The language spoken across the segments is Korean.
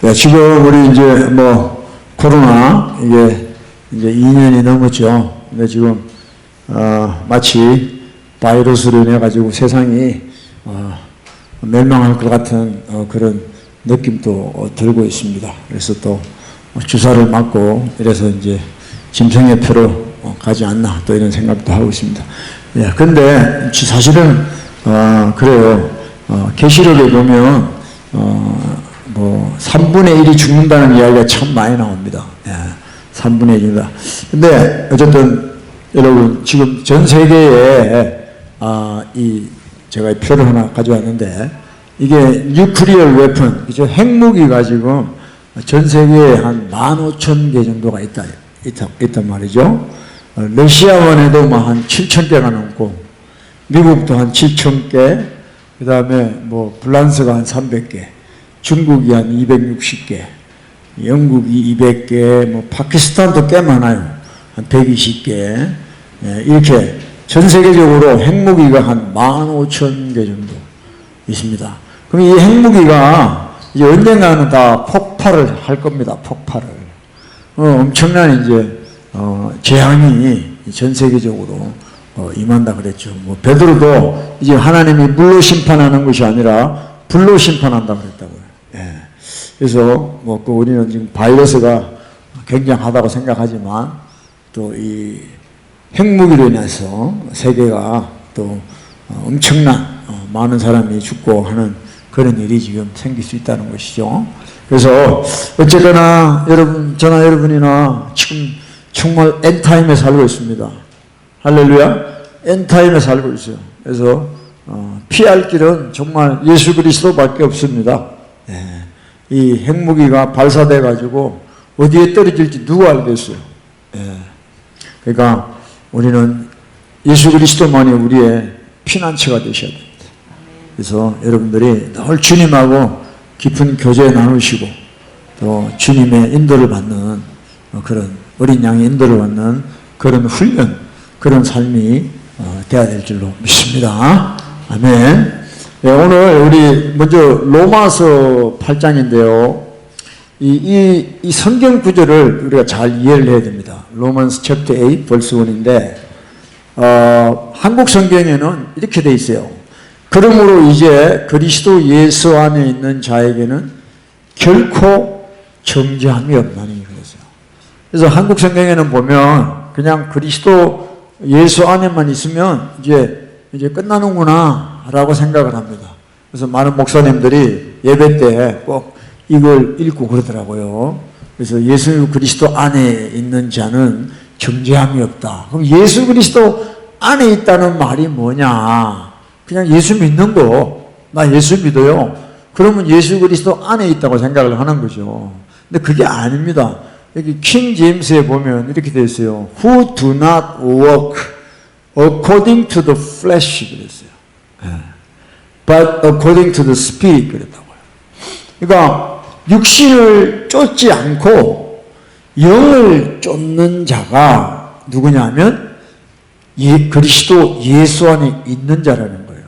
네, 지금 우리 이제 뭐 코로나 이게 이제 2년이 넘었죠. 근데 지금 마치 바이러스로 인해 가지고 세상이 멸망할 것 같은 그런 느낌도 들고 있습니다. 그래서 또 주사를 맞고 이래서 이제 짐승의표로 가지 않나 또 이런 생각도 하고 있습니다. 예, 근데 사실은 그래요. 계시록에 보면 뭐 3분의 1이 죽는다는 이야기가 참 많이 나옵니다. 예, 3분의 1이다. 근데 어쨌든 여러분 지금 전 세계에 제가 표를 하나 가져왔는데 이게 뉴클리어 웨폰, 그죠? 핵무기가 지금 전 세계에 한 15,000개 정도가 있단 말이죠. 러시아원에도 뭐 한 7,000개가 넘고, 미국도 한 7,000개, 그 다음에 뭐 프랑스가 한 300개, 중국이 한 260개, 영국이 200개, 뭐 파키스탄도 꽤 많아요. 한 120개. 이렇게 전 세계적으로 핵무기가 한 15,000개 정도 있습니다. 그럼 이 핵무기가 이제 언젠가는 다 폭발을 할 겁니다. 폭발을. 엄청난 이제 재앙이 전 세계적으로 임한다 그랬죠. 뭐 베드로도 이제 하나님이 물로 심판하는 것이 아니라 불로 심판한다 그랬다고요. 예. 그래서 뭐 우리는 지금 바이러스가 굉장하다고 생각하지만 또 이 핵무기로 인해서 세계가 또 엄청난 많은 사람이 죽고 하는 그런 일이 지금 생길 수 있다는 것이죠. 그래서 어쨌거나 여러분, 저나 여러분이나 지금 정말 엔타임에 살고 있습니다. 할렐루야. 엔타임에 살고 있어요. 그래서 피할 길은 정말 예수 그리스도밖에 없습니다. 예. 이 핵무기가 발사돼 가지고 어디에 떨어질지 누가 알겠어요. 예. 그러니까 우리는 예수 그리스도만이 우리의 피난처가 되셔야 됩니다. 그래서 여러분들이 늘 주님하고 깊은 교제 나누시고 또 주님의 인도를 받는 그런 어린 양의 인도를 받는 그런 훈련, 그런 삶이 되어야 될 줄로 믿습니다. 아멘. 네, 오늘 우리 먼저 로마서 8장인데요. 이 성경 구절을 우리가 잘 이해를 해야 됩니다. Romans chapter 8 verse 1인데 한국 성경에는 이렇게 돼 있어요. 그러므로 이제 그리스도 예수 안에 있는 자에게는 결코 정죄함이 없나니 그랬어요. 그래서 한국 성경에는 보면 그냥 그리스도 예수 안에만 있으면 이제 끝나는구나 라고 생각을 합니다. 그래서 많은 목사님들이 예배 때 꼭 이걸 읽고 그러더라고요. 그래서 예수 그리스도 안에 있는 자는 정죄함이 없다. 그럼 예수 그리스도 안에 있다는 말이 뭐냐? 그냥 예수 믿는 거, 나 예수 믿어요. 그러면 예수 그리스도 안에 있다고 생각을 하는 거죠. 근데 그게 아닙니다. 여기 킹 제임스에 보면 이렇게 되어 있어요. Who do not walk according to the flesh 그랬어요. But according to the spirit 그랬다고요. 그러니까 육신을 쫓지 않고 영을 쫓는 자가 누구냐면 그리스도 예수 안에 있는 자라는 거예요.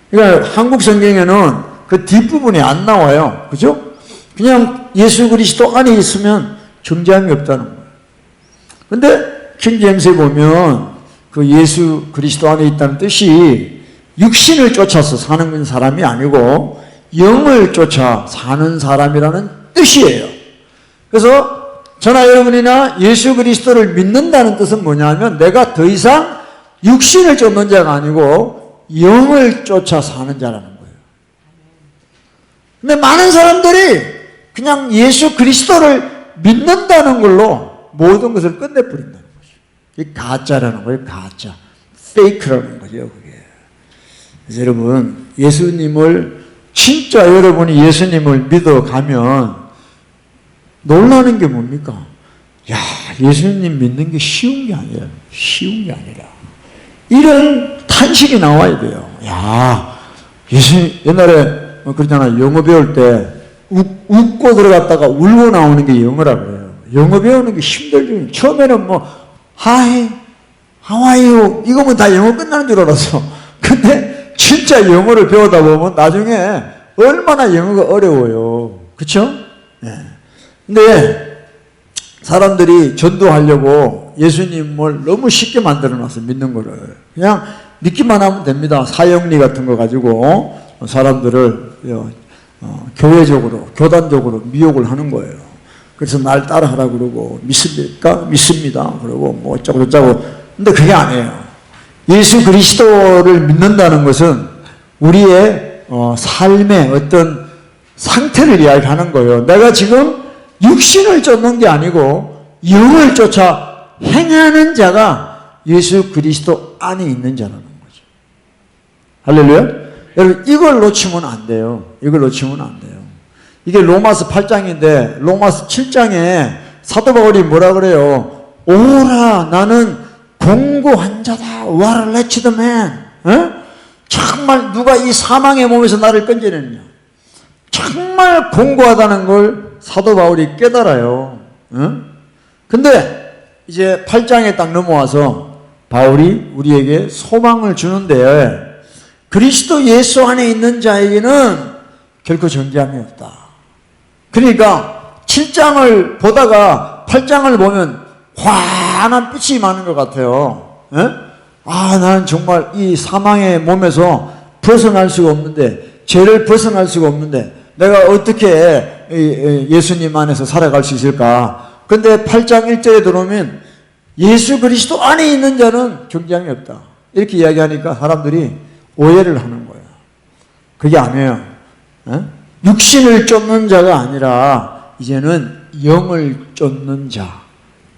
그러니까 한국 성경에는 그 뒷부분이 안 나와요. 그죠? 그냥 예수 그리스도 안에 있으면 정죄함이 없다는 거예요. 근데 킹제임스에 보면 그 예수 그리스도 안에 있다는 뜻이 육신을 쫓아서 사는 사람이 아니고 영을 쫓아 사는 사람이라는 뜻이에요. 그래서 저나 여러분이나 예수 그리스도를 믿는다는 뜻은 뭐냐면 내가 더 이상 육신을 쫓는 자가 아니고 영을 쫓아 사는 자라는 거예요. 근데 많은 사람들이 그냥 예수 그리스도를 믿는다는 걸로 모든 것을 끝내버린다는 거죠. 이게 가짜라는 거예요. 가짜. 페이크라는 거죠. 그게. 그래서 여러분 예수님을 진짜 여러분이 예수님을 믿어가면 놀라는 게 뭡니까? 야, 예수님 믿는 게 쉬운 게 아니라 쉬운 게 아니라 이런 탄식이 나와야 돼요. 야, 옛날에 그러잖아요. 영어 배울 때 웃고 들어갔다가 울고 나오는 게 영어라 그래요. 영어 배우는 게 힘들죠. 처음에는 뭐 Hi, how are you? 이거면 다 영어 끝나는 줄 알았어. 근데 진짜 영어를 배우다 보면 나중에 얼마나 영어가 어려워요. 그쵸? 예. 근데 사람들이 전도하려고 예수님을 너무 쉽게 만들어놨어, 믿는 거를. 그냥 믿기만 하면 됩니다. 사형리 같은 거 가지고 사람들을 교회적으로, 교단적으로 미혹을 하는 거예요. 그래서 날 따라하라고 그러고, 믿습니까? 믿습니다. 그러고, 뭐, 어쩌고저쩌고. 근데 그게 아니에요. 예수 그리스도를 믿는다는 것은 우리의 삶의 어떤 상태를 이야기하는 거예요. 내가 지금 육신을 쫓는 게 아니고 영을 쫓아 행하는 자가 예수 그리스도 안에 있는 자라는 거죠. 할렐루야? 여러분, 이걸 놓치면 안 돼요. 이걸 놓치면 안 돼요. 이게 로마서 8장인데 로마서 7장에 사도 바울이 뭐라 그래요? 오라, 나는 공고한 자다. What a wretched man. 정말 누가 이 사망의 몸에서 나를 건져내느냐. 정말 공고하다는 걸 사도 바울이 깨달아요. 근데 이제 8장에 딱 넘어와서 바울이 우리에게 소망을 주는데, 그리스도 예수 안에 있는 자에게는 결코 정죄함이 없다. 그러니까 7장을 보다가 8장을 보면 환한 빛이 많은 것 같아요. 나는 정말 이 사망의 몸에서 벗어날 수가 없는데, 죄를 벗어날 수가 없는데 내가 어떻게 예수님 안에서 살아갈 수 있을까? 근데 8장 1절에 들어오면 예수 그리스도 안에 있는 자는 정죄함이 없다. 이렇게 이야기하니까 사람들이 오해를 하는 거예요. 그게 아니에요. 육신을 쫓는 자가 아니라 이제는 영을 쫓는 자,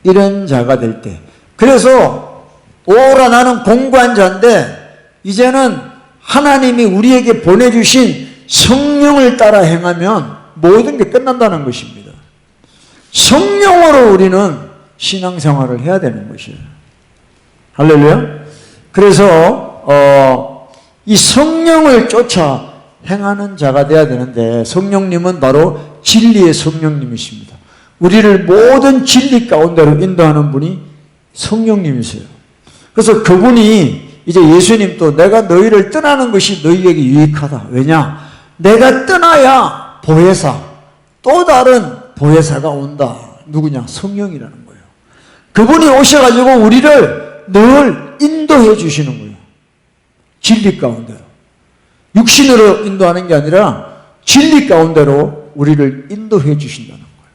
이런 자가 될 때, 그래서 오라, 나는 공고한 자인데 이제는 하나님이 우리에게 보내주신 성령을 따라 행하면 모든 게 끝난다는 것입니다. 성령으로 우리는 신앙생활을 해야 되는 것이에요. 할렐루야. 그래서 이 성령을 쫓아 행하는 자가 되어야 되는데, 성령님은 바로 진리의 성령님이십니다. 우리를 모든 진리 가운데로 인도하는 분이 성령님이세요. 그래서 그분이 이제 예수님도 내가 너희를 떠나는 것이 너희에게 유익하다. 왜냐? 내가 떠나야 보혜사, 또 다른 보혜사가 온다. 누구냐? 성령이라는 거예요. 그분이 오셔가지고 우리를 늘 인도해 주시는 거예요. 진리 가운데로. 육신으로 인도하는 게 아니라 진리 가운데로 우리를 인도해 주신다는 거예요.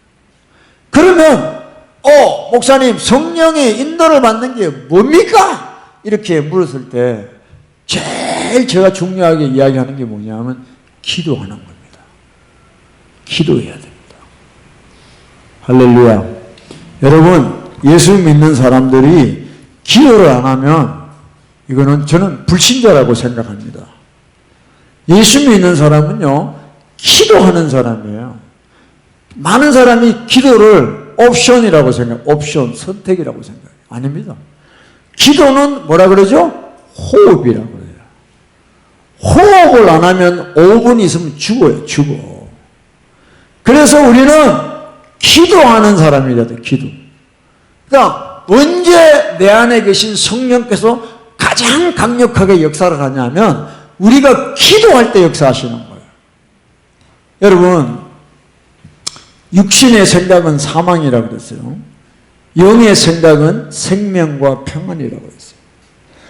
그러면 목사님, 성령의 인도를 받는 게 뭡니까? 이렇게 물었을 때 제일 제가 중요하게 이야기하는 게 뭐냐면 기도하는 겁니다. 기도해야 됩니다. 할렐루야. 여러분, 예수 믿는 사람들이 기도를 안 하면 이거는 저는 불신자라고 생각합니다. 예수 믿는 사람은요, 기도하는 사람이에요. 많은 사람이 기도를 옵션이라고 옵션, 선택이라고 생각해요. 아닙니다. 기도는 뭐라 그러죠? 호흡이라고 그래요. 호흡을 안 하면 5분 있으면 죽어요, 죽어. 그래서 우리는 기도하는 사람이라 돼, 기도. 그러니까 언제 내 안에 계신 성령께서 가장 강력하게 역사를 하냐면 우리가 기도할 때 역사하시는 거예요. 여러분, 육신의 생각은 사망이라고 그랬어요. 영의 생각은 생명과 평안이라고 했어요.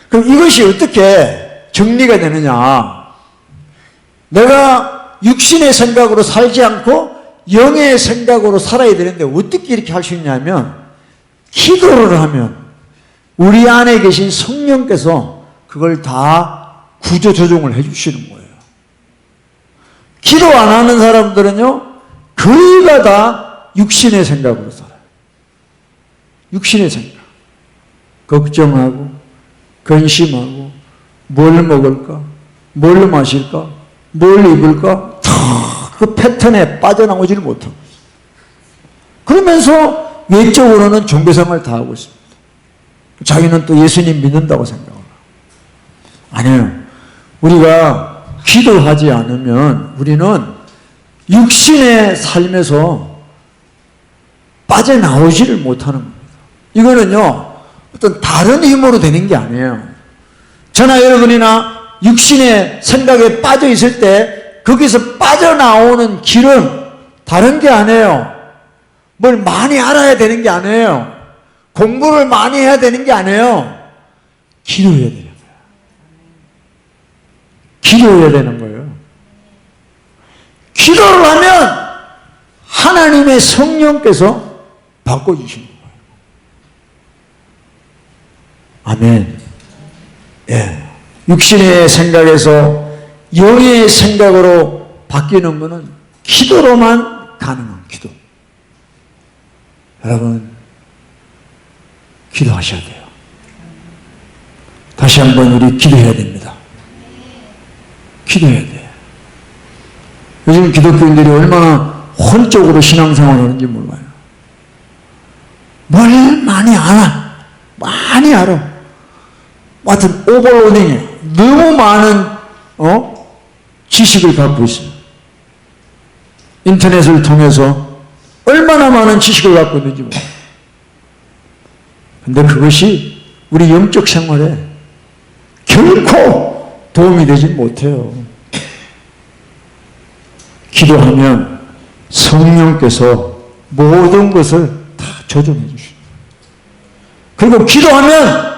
그럼 이것이 어떻게 정리가 되느냐? 내가 육신의 생각으로 살지 않고 영의 생각으로 살아야 되는데 어떻게 이렇게 할 수 있냐면 기도를 하면 우리 안에 계신 성령께서 그걸 다 구조조정을 해주시는 거예요. 기도 안 하는 사람들은요, 거의가 다 육신의 생각으로 살아요. 육신의 생각. 걱정하고, 근심하고, 뭘 먹을까? 뭘 마실까? 뭘 입을까? 다 그 패턴에 빠져나오지를 못하고 있어요. 그러면서 외적으로는 종교생활을 다 하고 있습니다. 자기는 또 예수님 믿는다고 생각하고. 아니에요. 우리가 기도하지 않으면 우리는 육신의 삶에서 빠져나오지를 못하는 겁니다. 이거는요, 어떤 다른 힘으로 되는 게 아니에요. 저나 여러분이나 육신의 생각에 빠져 있을 때 거기서 빠져나오는 길은 다른 게 아니에요. 뭘 많이 알아야 되는 게 아니에요. 공부를 많이 해야 되는 게 아니에요. 기도해야 되는 거예요. 기도해야 되는 거예요. 기도를 하면 하나님의 성령께서 바꿔주시는 거예요. 아멘. 예. 육신의 생각에서 영의 생각으로 바뀌는 것은 기도로만 가능한 기도. 여러분, 기도하셔야 돼요. 다시 한번 우리 기도해야 됩니다. 기도해야 돼요. 요즘 기독교인들이 얼마나 혼적으로 신앙생활을 하는지 몰라요. 뭘 많이 알아. 많이 알아. 하여튼 오버로딩에 너무 많은 지식을 갖고 있어요. 인터넷을 통해서 얼마나 많은 지식을 갖고 있는지 몰라요. 근데 그것이 우리 영적 생활에 결코 도움이 되지 못해요. 기도하면 성령께서 모든 것을 다 조정해 주십니다. 그리고 기도하면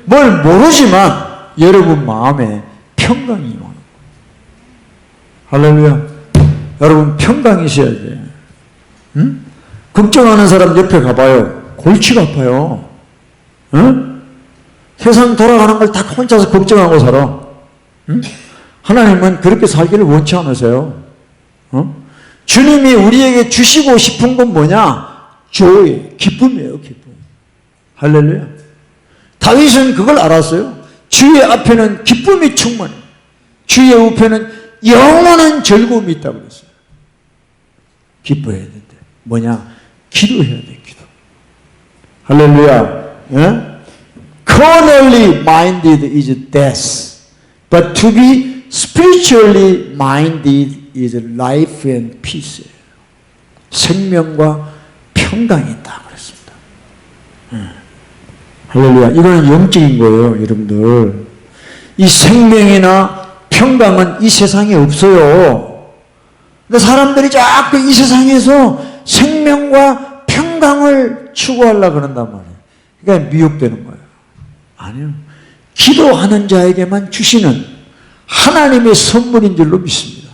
뭘 모르지만 여러분 마음에 평강이 임하는 거예요. 할렐루야. 여러분 평강이 있어야 돼. 응? 걱정하는 사람 옆에 가봐요. 골치가 아파요. 응? 세상 돌아가는 걸 다 혼자서 걱정하고 살아. 응? 하나님은 그렇게 살기를 원치 않으세요. 주님이 우리에게 주시고 싶은 건 뭐냐? joy, 기쁨이에요. 기쁨. 할렐루야. 다윗은 그걸 알았어요. 주의 앞에는 기쁨이 충만해. 주의 우편은 영원한 즐거움이 있다고 그랬어요. 기뻐해야 된대. 뭐냐? 기도해야 돼. 기도. 할렐루야. 예? Carnally minded is death, but to be spiritually minded is life and peace. 생명과 평강이 있다 그랬습니다. 할렐루야. 이거는 영적인 거예요, 여러분들. 이 생명이나 평강은 이 세상에 없어요. 근데 사람들이 자꾸 이 세상에서 생명과 평강을 추구하려고 그런단 말이에요. 그러니까 미혹되는 거예요. 아니요. 기도하는 자에게만 주시는 하나님의 선물인 줄로 믿습니다.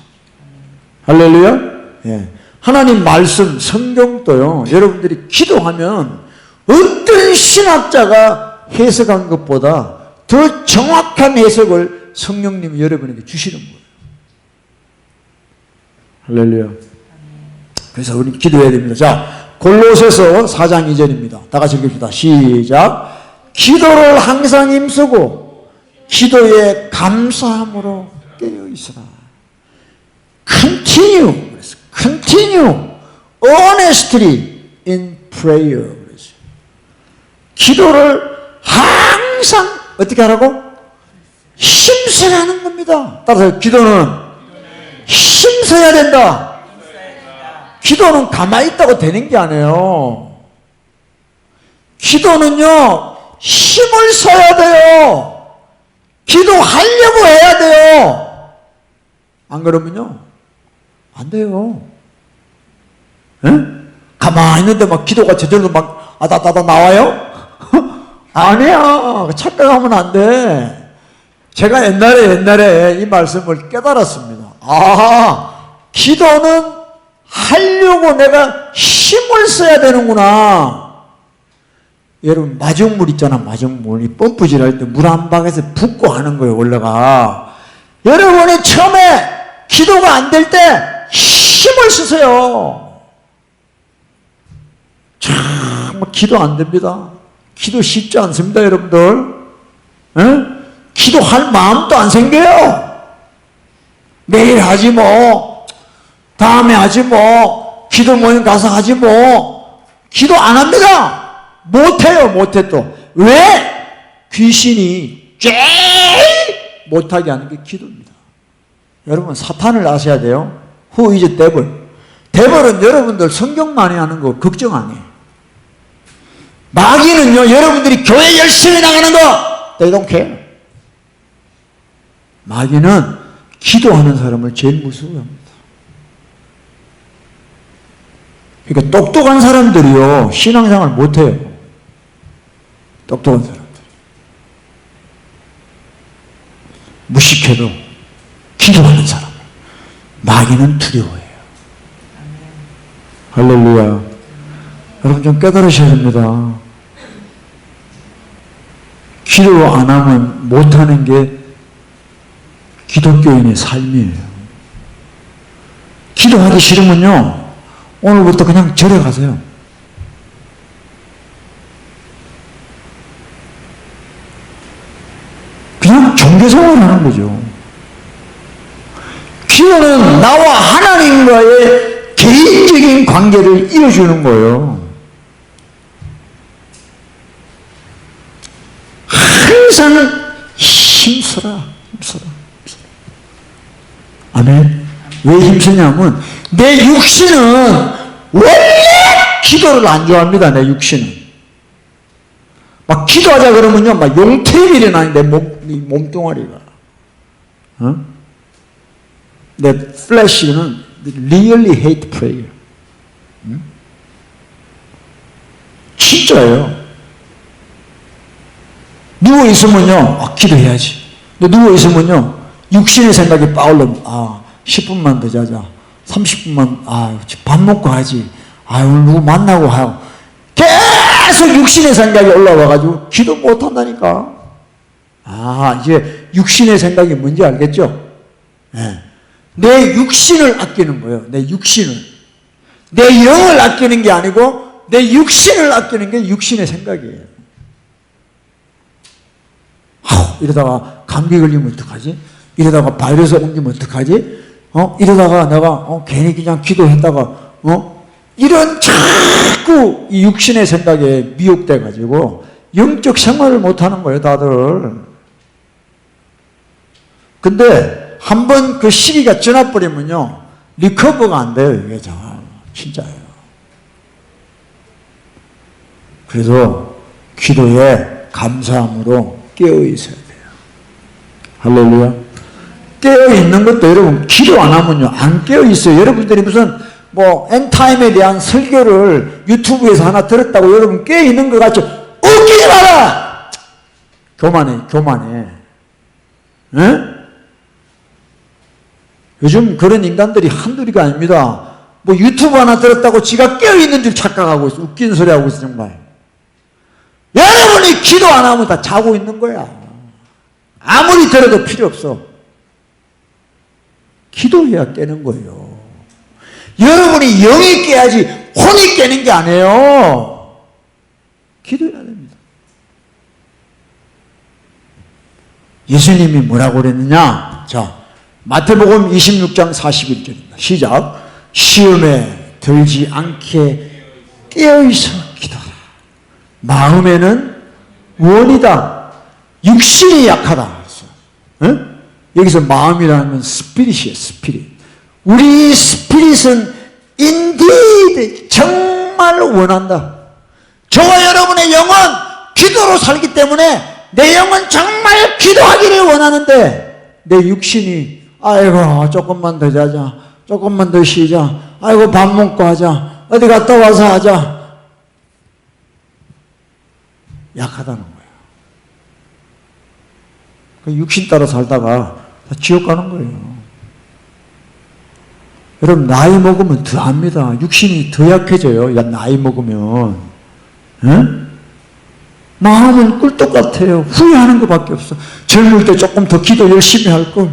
할렐루야. 예. 하나님 말씀, 성경도요, 여러분들이 기도하면 어떤 신학자가 해석한 것보다 더 정확한 해석을 성령님이 여러분에게 주시는 거예요. 할렐루야. 그래서 우리 기도해야 됩니다. 자, 골로새서 4장 2절입니다. 다 같이 읽읍시다. 시작. 기도를 항상 힘쓰고 기도에 감사함으로 깨어 있으라. Continue. Continue earnestly in prayer. 기도를 항상 어떻게 하라고? 힘써야 하는 겁니다. 따라서 기도는 힘써야 된다. 기도는 가만히 있다고 되는 게 아니에요. 기도는요, 힘을 써야 돼요. 기도하려고 해야 돼요. 안 그러면요, 안 돼요. 에? 가만히 있는데 막 기도가 저절로 막 아다다다 나와요? 아니야. 착각하면 안 돼. 제가 옛날에 이 말씀을 깨달았습니다. 아, 기도는 하려고 내가 힘을 써야 되는구나. 여러분, 마중물 있잖아. 마중물. 이 펌프질 할 때 물 한 방에서 붓고 하는 거예요, 원래가. 여러분이 처음에 기도가 안 될 때 힘을 쓰세요. 참, 기도 안 됩니다. 기도 쉽지 않습니다, 여러분들. 에? 기도할 마음도 안 생겨요. 내일 하지 뭐, 다음에 하지 뭐, 기도 모임 가서 하지 뭐. 기도 안 합니다. 못해요, 못해 또. 왜? 귀신이 제일 못하게 하는 게 기도입니다. 여러분, 사탄을 아셔야 돼요. Who is devil? 데벌은 여러분들 성경 많이 하는 거 걱정 안 해요. 마귀는요, 여러분들이 교회 열심히 나가는 거, they don't care. 마귀는 기도하는 사람을 제일 무서워합니다. 그러니까 똑똑한 사람들이요, 신앙생활 못해요. 똑똑한 사람들. 무식해도 기도하는 사람. 마귀는 두려워해요. 할렐루야. 여러분 좀 깨달으셔야 됩니다. 기도 안 하면 못하는 게 기독교인의 삶이에요. 기도하기 싫으면요, 오늘부터 그냥 절에 가세요. 그냥 종교생활을 하는 거죠. 기도는 나와 하나님과의 개인적인 관계를 이어주는 거예요. 항상 힘써라. 아멘. 왜 힘쓰냐면 내 육신은 원래 기도를 안 좋아합니다. 내 육신은 막 기도하자 그러면요 막 용태임이 일어나는 내 몸뚱아리가 내 플래시는 really hate prayer. 진짜예요. 누워있으면요 기도해야지. 근데 누워있으면요 육신의 생각이 빠올르면 10분만 더 자자, 30분만 밥 먹고 가지, 오늘 누구 만나고 하고 계속 육신의 생각이 올라와가지고 기도 못한다니까. 이제 육신의 생각이 뭔지 알겠죠? 네. 내 육신을 아끼는 거예요. 내 육신을. 내 영을 아끼는 게 아니고 내 육신을 아끼는 게 육신의 생각이에요. 이러다가 감기 걸리면 어떡하지? 이러다가 바이러스 옮기면 어떡하지? 이러다가 내가 괜히 그냥 기도했다가 이런 자꾸 이 육신의 생각에 미혹돼 가지고 영적 생활을 못하는 거예요, 다들. 근데 한번 그 시기가 지나버리면요 리커버가 안 돼요. 이게 진짜예요. 그래서 기도에 감사함으로 깨어 있어야 돼요. 할렐루야. 깨어 있는 것도 여러분 기도 안 하면요 안 깨어 있어요. 여러분들이 무슨 엔타임에 대한 설교를 유튜브에서 하나 들었다고 여러분 깨어 있는 것 같죠? 웃기지 마라. 교만해. 에? 요즘 그런 인간들이 한둘이가 아닙니다. 유튜브 하나 들었다고 지가 깨어 있는 줄 착각하고 있어. 웃긴 소리 하고 있어 정말. 여러분이 기도 안 하면 다 자고 있는 거야. 아무리 들어도 필요 없어. 기도해야 깨는 거예요. 여러분이 영이 깨야지 혼이 깨는 게 아니에요. 기도해야 됩니다. 예수님이 뭐라고 그랬느냐? 자, 마태복음 26장 41절입니다. 시작. 시험에 들지 않게 깨어있어 기도하라. 마음에는 원이다. 육신이 약하다. 응? 여기서 마음이라는 건 스피릿이에요. 스피릿. 우리 스피릿은 indeed 정말 원한다. 저와 여러분의 영은 기도로 살기 때문에 내 영은 정말 기도하기를 원하는데 내 육신이 아이고 조금만 더 자자, 조금만 더 쉬자, 아이고 밥 먹고 하자, 어디 갔다 와서 하자. 약하다는 거예요. 그 육신 따라 살다가 다 지옥 가는 거예요. 여러분 나이 먹으면 더 압니다. 육신이 더 약해져요. 나이 먹으면. 에? 마음은 꿀떡 같아요. 후회하는 것밖에 없어. 젊을 때 조금 더 기도 열심히 할 걸.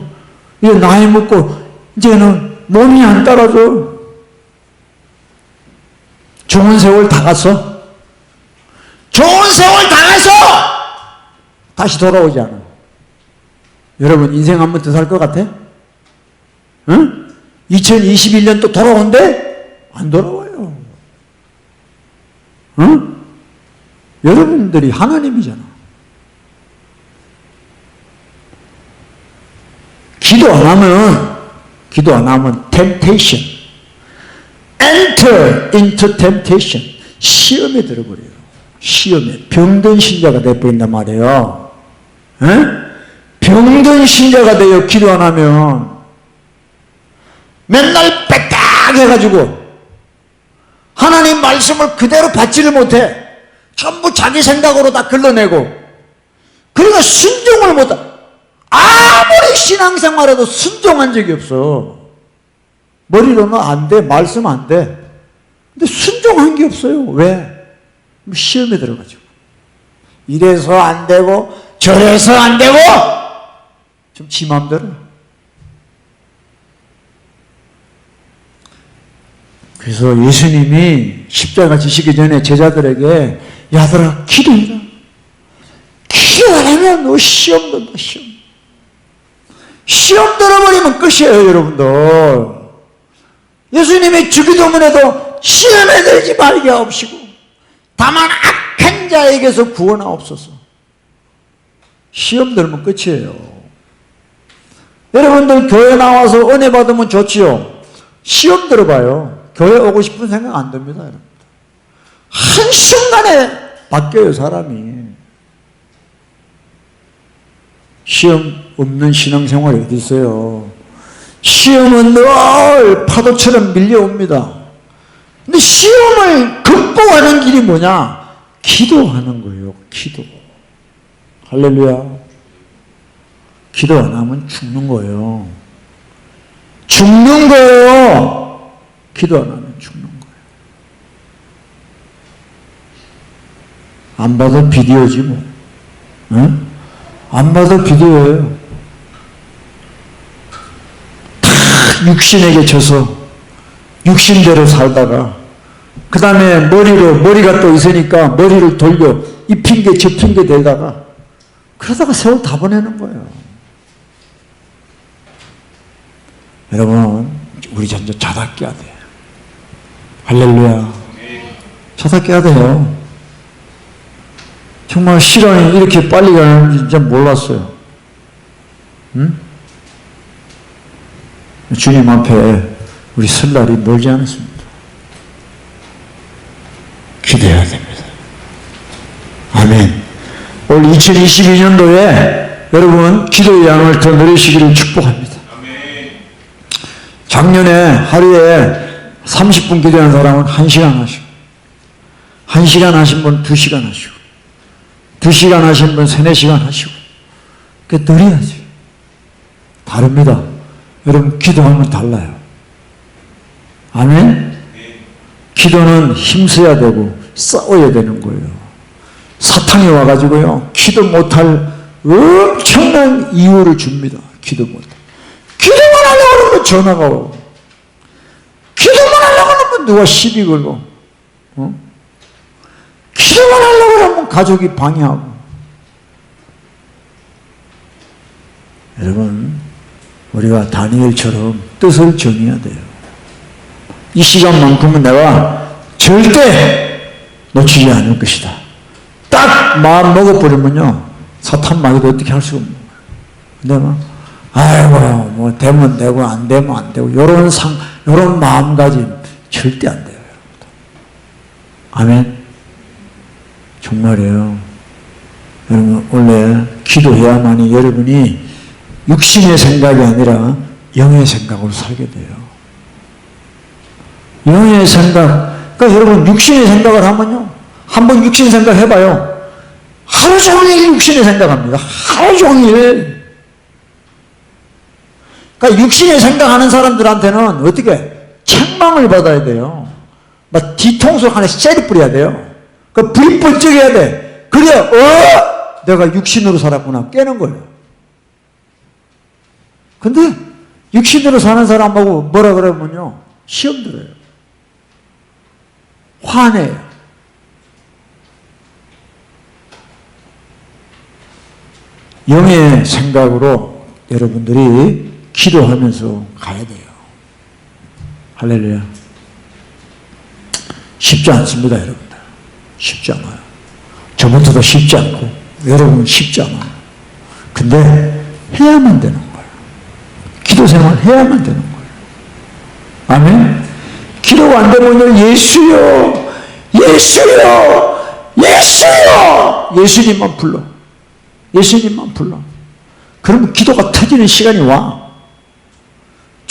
이제 나이 먹고 이제는 몸이 안 따라줘. 좋은 세월 다 갔어. 좋은 세월 다 가서 다시 돌아오지 않아. 여러분 인생 한 번 더 살 것 같아? 응? 2021년 또 돌아온대? 안 돌아와요. 응? 여러분들이 하나님이잖아. 기도 안 하면 temptation, enter into temptation, 시험에 들어버려요. 시험에 병든 신자가 돼버린단 말이에요. 에? 병든 신자가 돼요. 기도 안 하면. 맨날 빽딱 해가지고 하나님 말씀을 그대로 받지를 못해. 전부 자기 생각으로 다 걸러내고, 그러니까 순종을 못해. 아무리 신앙생활해도 순종한 적이 없어. 머리로는 안 돼, 말씀 안 돼. 근데 순종한 게 없어요. 왜? 시험에 들어가지고. 이래서 안 되고 저래서 안 되고 좀 지 맘대로. 그래서 예수님이 십자가 지시기 전에 제자들에게 야들아 기도해라. 기도 안 하면 너 시험 든다. 시험 들어버리면 끝이에요, 여러분들. 예수님이 주기도문에도 시험에 들지 말게 하옵시고 다만 악한 자에게서 구원하옵소서. 시험 들면 끝이에요. 여러분들 교회 나와서 은혜 받으면 좋지요. 시험 들어봐요. 교회 오고 싶은 생각 안 듭니다, 여러분. 한순간에 바뀌어요, 사람이. 시험 없는 신앙생활이 어디 있어요? 시험은 늘 파도처럼 밀려옵니다. 근데 시험을 극복하는 길이 뭐냐? 기도하는 거예요. 기도. 할렐루야. 기도 안 하면 죽는 거예요. 죽는 거예요. 기도 안 하면 죽는 거예요. 안 봐도 비디오지 뭐. 응? 안 봐도 비디오예요. 다 육신에게 져서 육신대로 살다가 그 다음에 머리가 또 있으니까 머리를 돌려 이 핑계 저 핑계 대다가 그러다가 세월 다 보내는 거예요. 여러분, 우리 전부 자다 깨야 돼요. 할렐루야. 자다 깨야 돼요. 정말 시간이 이렇게 빨리 가는지 진짜 몰랐어요. 응? 주님 앞에 우리 설 날이 멀지 않았습니다. 기대해야 됩니다. 아멘. 올 2022년도에 여러분 기도의 양을 더 누리시기를 축복합니다. 작년에 하루에 30분 기도하는 사람은 1시간 하시고 1시간 하신 분 2시간 하시고 2시간 하신 분 3, 4시간 하시고 그 늘려야지. 다릅니다. 여러분 기도하면 달라요. 아멘? 기도는 힘써야 되고 싸워야 되는 거예요. 사탄이 와가지고요 기도 못할 엄청난 이유를 줍니다. 기도 못할. 기도만 하려고 그러면 전화가 오고 기도만 하려고 그러면 누가 시비 걸고 기도만 하려고 그러면 가족이 방해하고. 여러분, 우리가 다니엘처럼 뜻을 정해야 돼요. 이 시간만큼은 내가 절대 놓치지 않을 것이다. 딱 마음 먹어버리면요 사탄 마귀도 어떻게 할 수가 없는 거예요. 근데 막 아이고 뭐 되면 되고 안 되면 안 되고 요런 마음가짐 절대 안 돼요. 아멘. 정말이에요. 여러분, 원래 기도해야만이 여러분이 육신의 생각이 아니라 영의 생각으로 살게 돼요. 영의 생각. 그러니까 여러분 육신의 생각을 하면요. 한번 육신 생각 해봐요. 하루 종일 육신의 생각합니다. 하루 종일. 그러니까 육신의 생각하는 사람들한테는 어떻게 책망을 받아야 돼요. 막 뒤통수 하나 쎄리 뿌려야 돼요. 그 불이 번쩍해야 돼. 그래야 내가 육신으로 살았구나 깨는 거예요. 근데 육신으로 사는 사람하고 뭐라 그러면요 시험 들어요. 화내요. 영의 생각으로 여러분들이 기도하면서 가야 돼요. 할렐루야. 쉽지 않습니다, 여러분들. 쉽지 않아요. 저부터도 쉽지 않고 여러분은 쉽지 않아요. 근데 해야만 되는 거예요. 기도 생활 해야만 되는 거예요. 아멘. 기도가 안 되면요 예수요 예수요 예수요 예수님만 불러. 예수님만 불러. 그러면 기도가 터지는 시간이 와.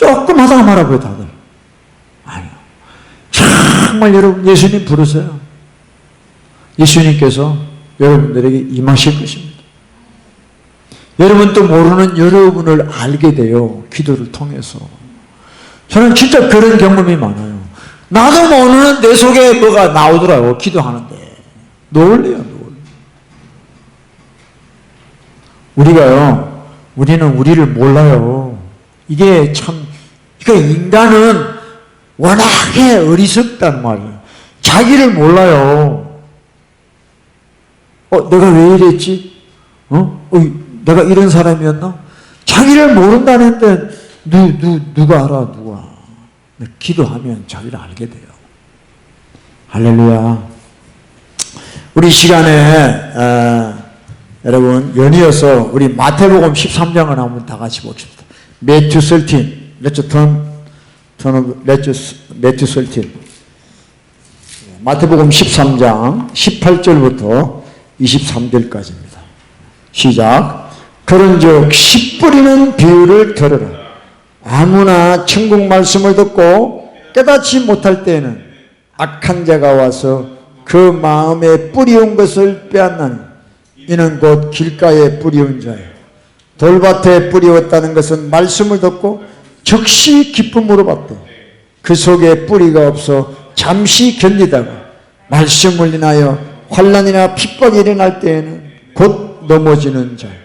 조금 하다가 말아버려 다들. 아니요. 정말 여러분 예수님 부르세요. 예수님께서 여러분들에게 임하실 것입니다. 여러분도 모르는 여러분을 알게 돼요. 기도를 통해서. 저는 진짜 그런 경험이 많아요. 나도 모르는 내 속에 뭐가 나오더라고 기도하는데. 놀래요. 우리는 우리를 몰라요. 이게 참, 그러니까 인간은 워낙에 어리석단 말이에요. 자기를 몰라요. 내가 왜 이랬지? 내가 이런 사람이었나? 자기를 모른다는데 누가 알아, 누가. 기도하면 자기를 알게 돼요. 할렐루야. 우리 시간에 여러분 연이어서 우리 마태복음 13장을 한번 다 같이 봅시다. Matthew 13. Let's turn Matthew 13. 마태복음 13장 18절부터 23절까지입니다. 시작. 그런즉 씨 뿌리는 비유를 들으라. 아무나 천국 말씀을 듣고 깨닫지 못할 때에는 악한 자가 와서 그 마음에 뿌리온 것을 빼앗나니 이는 곧 길가에 뿌리온 자예요. 돌밭에 뿌리었다는 것은 말씀을 듣고 즉시 기쁨으로 받되 그 속에 뿌리가 없어 잠시 견디다가 말씀을 인하여 환난이나 핍박이 일어날 때에는 곧 넘어지는 자예요.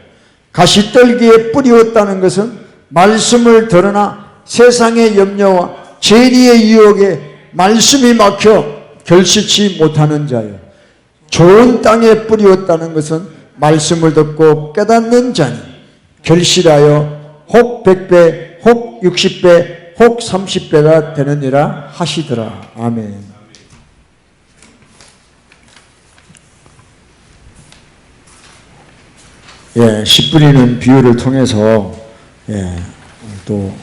가시떨기에 뿌리었다는 것은 말씀을 들으나 세상의 염려와 재리의 유혹에 말씀이 막혀 결실치 못하는 자예요. 좋은 땅에 뿌리었다는 것은 말씀을 듣고 깨닫는 자니 결실하여 혹 100배, 혹 60배, 혹 30배가 되느니라 하시더라. 아멘. 씨 뿌리는 비유를 통해서 또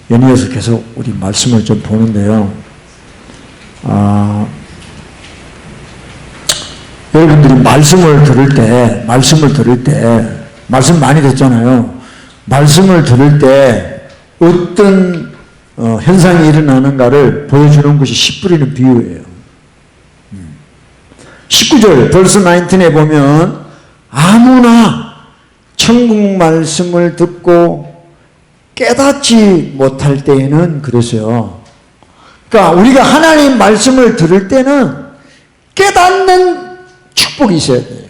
연이어서 계속 우리 말씀을 좀 보는데요. 여러분들이 말씀을 들을 때 말씀 많이 듣잖아요. 말씀을 들을 때 어떤 현상이 일어나는가를 보여주는 것이 씨 뿌리는 비유예요. 19절 벌써 19에 보면 아무나 천국 말씀을 듣고 깨닫지 못할 때에는 그랬어요. 그러니까 우리가 하나님 말씀을 들을 때는 깨닫는 축복이 있어야 돼요.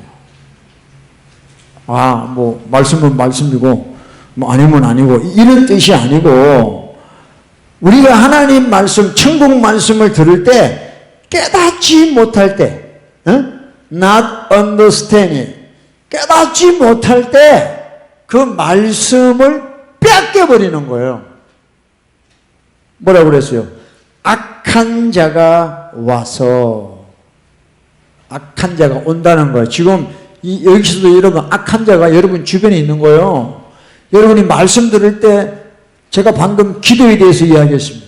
말씀은 말씀이고, 아니면 아니고, 이런 뜻이 아니고, 우리가 하나님 말씀, 천국 말씀을 들을 때, 깨닫지 못할 때, not understanding, 깨닫지 못할 때, 그 말씀을 뺏겨버리는 거예요. 뭐라고 그랬어요? 악한 자가 와서, 악한 자가 온다는 거예요. 지금 여기서도 여러분 악한 자가 여러분 주변에 있는 거예요. 여러분이 말씀 들을 때 제가 방금 기도에 대해서 이야기했습니다.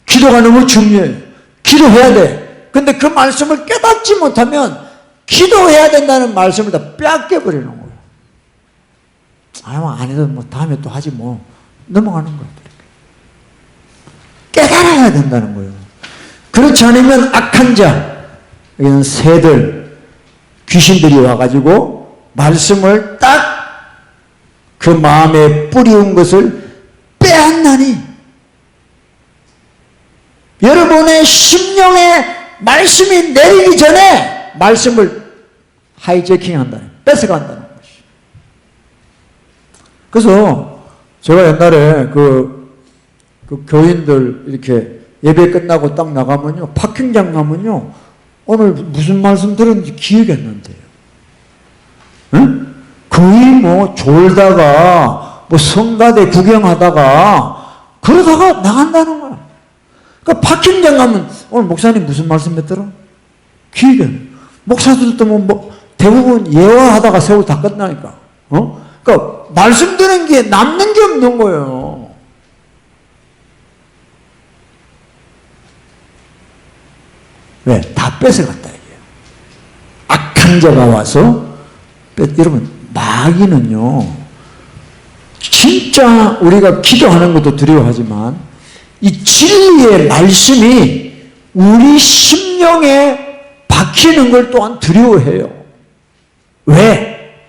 기도가 너무 중요해요. 기도해야 돼. 근데 그 말씀을 깨닫지 못하면 기도해야 된다는 말씀을 다 뺏겨버리는 거예요. 안 해도 다음에 또 하지 넘어가는 거예요. 깨달아야 된다는 거예요. 그렇지 않으면 악한 자, 여기는 새들, 귀신들이 와가지고 말씀을 딱 그 마음에 뿌리운 것을 빼앗나니 여러분의 심령에 말씀이 내리기 전에 말씀을 하이제킹한다는, 뺏어간다는 것이죠. 그래서 제가 옛날에 그 교인들 이렇게 예배 끝나고 딱 나가면요, 파킹장 가면요, 오늘 무슨 말씀 들었는지 기억이 안 난대요. 응? 거의 졸다가, 성가대 구경하다가, 그러다가 나간다는 거야. 그러니까 파킹장 가면, 오늘 목사님 무슨 말씀 했더라? 기억이 안 나. 목사들도 대부분 예화하다가 세월 다 끝나니까. 그러니까 말씀 드는 게 남는 게 없는 거예요. 왜? 다 뺏어갔다 이게요. 악한 자가 와서 여러분 마귀는요 진짜 우리가 기도하는 것도 두려워하지만 이 진리의 말씀이 우리 심령에 박히는 걸 또한 두려워해요. 왜?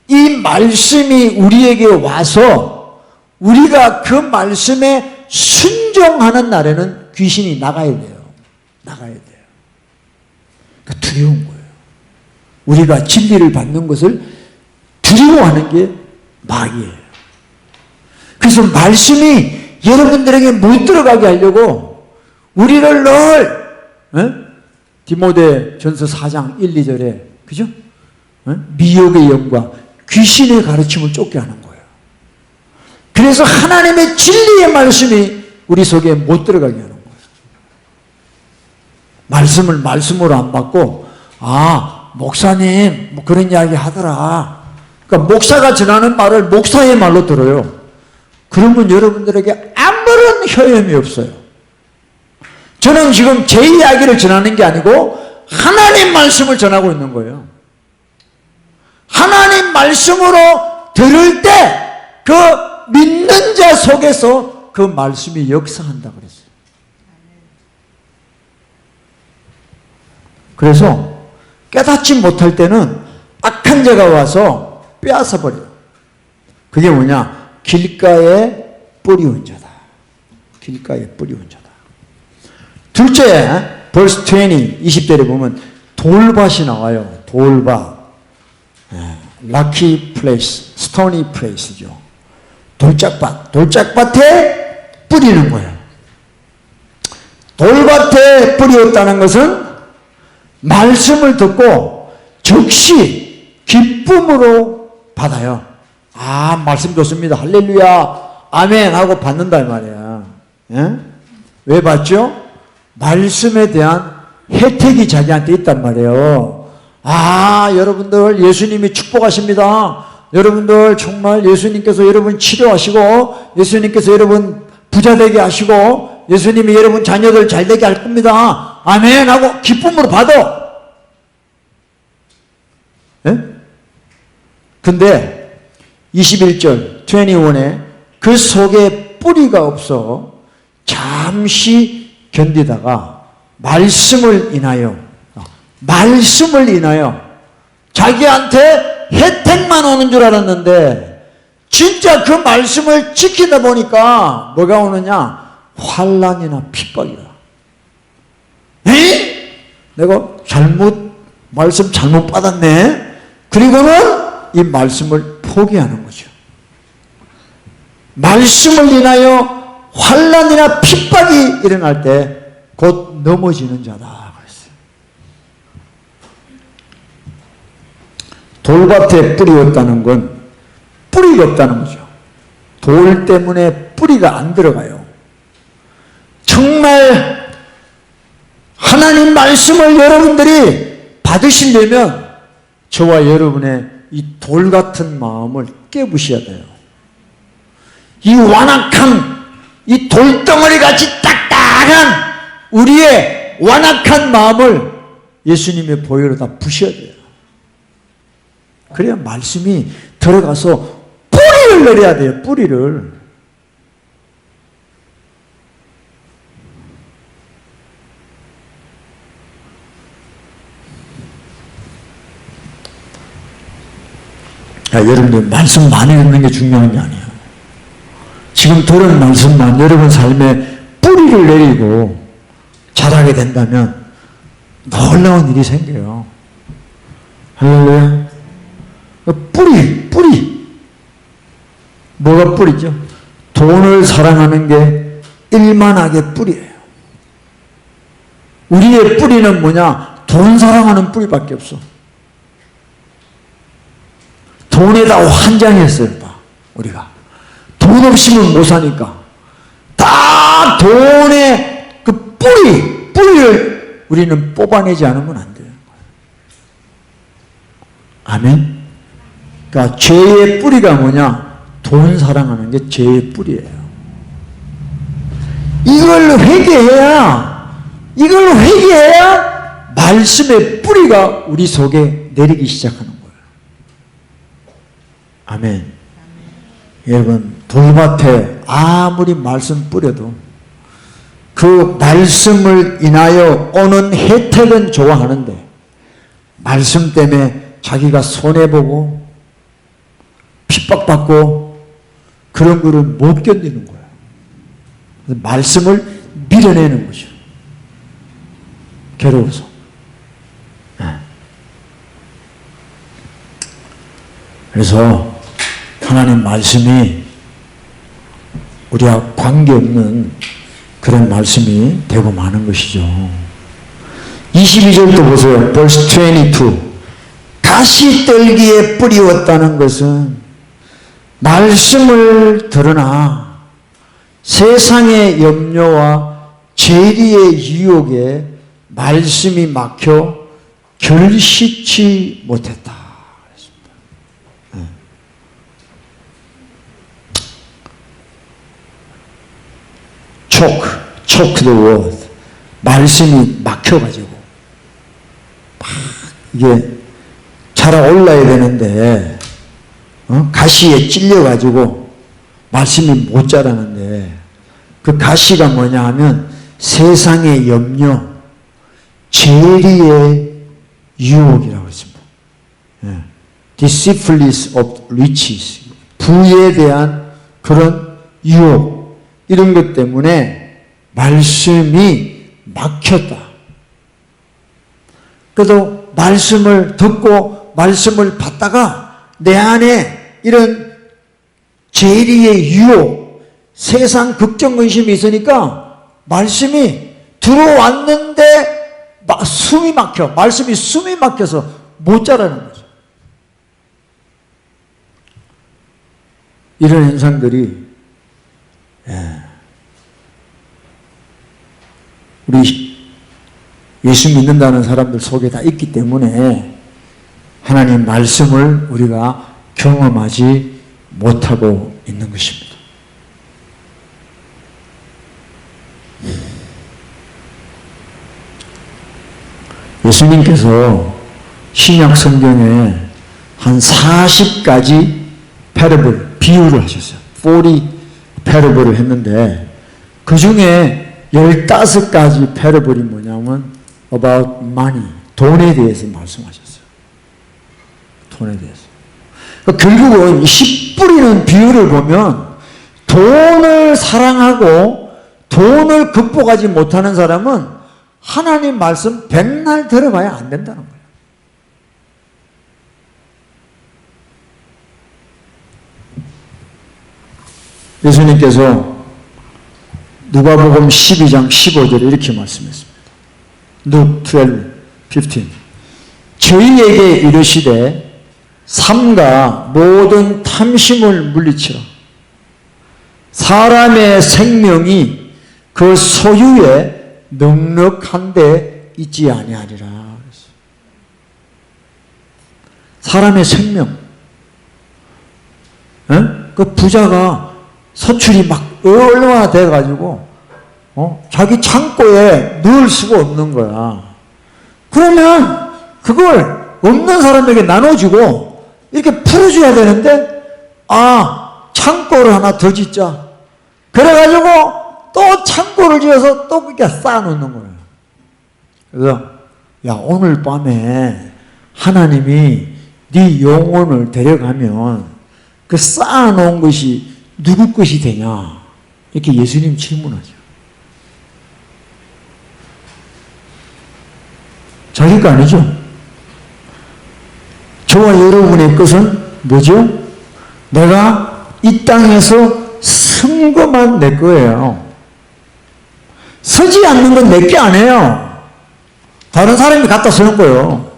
이 말씀이 우리에게 와서 우리가 그 말씀에 순종하는 날에는 귀신이 나가야 돼요. 나가야 돼요. 그러니까 두려운 거예요. 우리가 진리를 받는 것을 두려워하는 게 마귀예요. 그래서 말씀이 여러분들에게 못 들어가게 하려고 우리를 늘 디모데 전서 4장 1, 2절에 그죠? 미혹의 영과 귀신의 가르침을 쫓게 하는 거예요. 그래서 하나님의 진리의 말씀이 우리 속에 못 들어가게 하는 거예요. 말씀을 말씀으로 안 받고 목사님 뭐 그런 이야기 하더라. 그러니까 목사가 전하는 말을 목사의 말로 들어요. 그러면 여러분들에게 아무런 효험이 없어요. 저는 지금 제 이야기를 전하는 게 아니고 하나님 말씀을 전하고 있는 거예요. 하나님 말씀으로 들을 때 그 믿는 자 속에서 그 말씀이 역사한다 그랬어요. 그래서 깨닫지 못할 때는 악한 자가 와서 빼앗아 버려요. 그게 뭐냐? 길가에 뿌리 온 자다. 길가에 뿌리 온 자다. 둘째, verse 20, 20절에 보면 돌밭이 나와요. 돌밭. 락키 플레이스, 스토니 플레이스죠. 돌짝밭. 돌짝밭에 뿌리는 거예요. 돌밭에 뿌리었다는 것은 말씀을 듣고 즉시 기쁨으로 받아요. 말씀 좋습니다. 할렐루야, 아멘 하고 받는다 이 말이야. 왜 받죠? 말씀에 대한 혜택이 자기한테 있단 말이에요. 여러분들 예수님이 축복하십니다. 여러분들 정말 예수님께서 여러분 치료하시고 예수님께서 여러분 부자 되게 하시고 예수님이 여러분 자녀들 잘 되게 할 겁니다. 아멘 하고 기쁨으로 받아. 근데 21절 21에 그 속에 뿌리가 없어 잠시 견디다가 말씀을 인하여 자기한테 혜택만 오는 줄 알았는데 진짜 그 말씀을 지키다 보니까 뭐가 오느냐? 환난이나 핍박이다. 내가 말씀 잘못 받았네. 그리고는 이 말씀을 포기하는 거죠. 말씀을 인하여 환난이나 핍박이 일어날 때 곧 넘어지는 자다 그랬어요. 돌밭에 뿌리였다는 건 뿌리가 없다는 거죠. 돌 때문에 뿌리가 안 들어가요. 정말 하나님 말씀을 여러분들이 받으시려면 저와 여러분의 이 돌 같은 마음을 깨부셔야 돼요. 이 완악한, 이 돌덩어리 같이 딱딱한 우리의 완악한 마음을 예수님의 보혈로 다 부셔야 돼요. 그래야 말씀이 들어가서 뿌리를 내려야 돼요. 뿌리를. 여러분들 말씀 많이 듣는 게 중요한 게 아니에요. 지금 들은 말씀만 여러분 삶에 뿌리를 내리고 자라게 된다면 놀라운 일이 생겨요. 할렐루야. 뿌리. 뭐가 뿌리죠? 돈을 사랑하는 게 일만하게 뿌리예요. 우리의 뿌리는 뭐냐? 돈 사랑하는 뿌리밖에 없어. 돈에다 환장했어요. 우리가 돈 없이는 못 사니까 다 돈의 그 뿌리를 우리는 뽑아내지 않으면 안 돼요. 아멘. 그러니까 죄의 뿌리가 뭐냐? 돈 사랑하는 게 죄의 뿌리예요. 이걸 회개해야 말씀의 뿌리가 우리 속에 내리기 시작하는 거예요. 아멘. 여러분 돌밭에 아무리 말씀 뿌려도 그 말씀을 인하여 오는 혜택은 좋아하는데 말씀 때문에 자기가 손해보고 핍박받고 그런 거를 못 견디는 거예요. 그래서 말씀을 밀어내는 거죠. 괴로워서. 그래서 하나님 말씀이 우리와 관계없는 그런 말씀이 되고 마는 것이죠. 22절도 보세요. verse 22. 가시떨기에 뿌리웠다는 것은 말씀을 들으나 세상의 염려와 죄리의 유혹에 말씀이 막혀 결식치 못했다. choke the word. 말씀이 막혀가지고 막 이게 자라올라야 되는데 가시에 찔려가지고 말씀이 못 자라는데 그 가시가 뭐냐 하면 세상의 염려, 재리의 유혹이라고 했습니다. Deceitfulness of riches. 부에 대한 그런 유혹. 이런 것 때문에 말씀이 막혔다. 그래도 말씀을 듣고 말씀을 받다가 내 안에 이런 재리의 유혹, 세상 걱정근심이 있으니까 말씀이 들어왔는데 숨이 막혀. 말씀이 숨이 막혀서 못 자라는 거죠. 이런 현상들이 우리 예수 믿는다는 사람들 속에 다 있기 때문에 하나님 말씀을 우리가 경험하지 못하고 있는 것입니다. 예수님께서 신약 성경에 한 40가지 패러블, 비유를 하셨어요. 40 패러블을 했는데 그 중에 15가지 패러블이 뭐냐면 about money, 돈에 대해서 말씀하셨어요. 돈에 대해서. 그러니까 결국은 10뿌리는 비유를 보면 돈을 사랑하고 돈을 극복하지 못하는 사람은 하나님 말씀 백날 들어봐야 안 된다는 거예요. 예수님께서 누가복음 12장 15절에 이렇게 말씀했습니다. Luke 12:15. 저희에게 이르시되 삼가 모든 탐심을 물리치라. 사람의 생명이 그 소유에 넉넉한 데 있지 아니하리라. 사람의 생명. 그 부자가 서출이 막 얼마나 돼가지고 자기 창고에 넣을 수가 없는 거야. 그러면 그걸 없는 사람에게 나눠주고 이렇게 풀어줘야 되는데 창고를 하나 더 짓자. 그래가지고 또 창고를 지어서 또 그렇게 쌓아놓는 거예요. 그래서 오늘 밤에 하나님이 네 영혼을 데려가면 그 쌓아놓은 것이 누구 것이 되냐? 이렇게 예수님 질문하죠. 자기 거 아니죠? 저와 여러분의 것은 뭐죠? 내가 이 땅에서 쓴 것만 내 거예요. 쓰지 않는 건 내 게 아니에요. 다른 사람이 갖다 쓰는 거예요.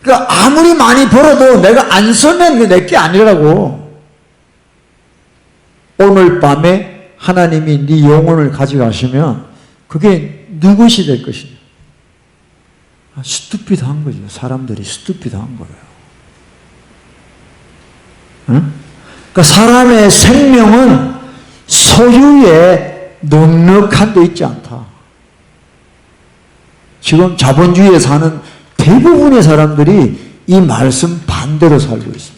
그러니까 아무리 많이 벌어도 내가 안 쓰면 내 게 아니라고. 오늘 밤에 하나님이 네 영혼을 가져가시면 그게 누구시 될 것이냐. 스투피드한 거죠. 사람들이 스투피드한 거예요. 그러니까 사람의 생명은 소유에 넉넉한 데 있지 않다. 지금 자본주의에 사는 대부분의 사람들이 이 말씀 반대로 살고 있습니다.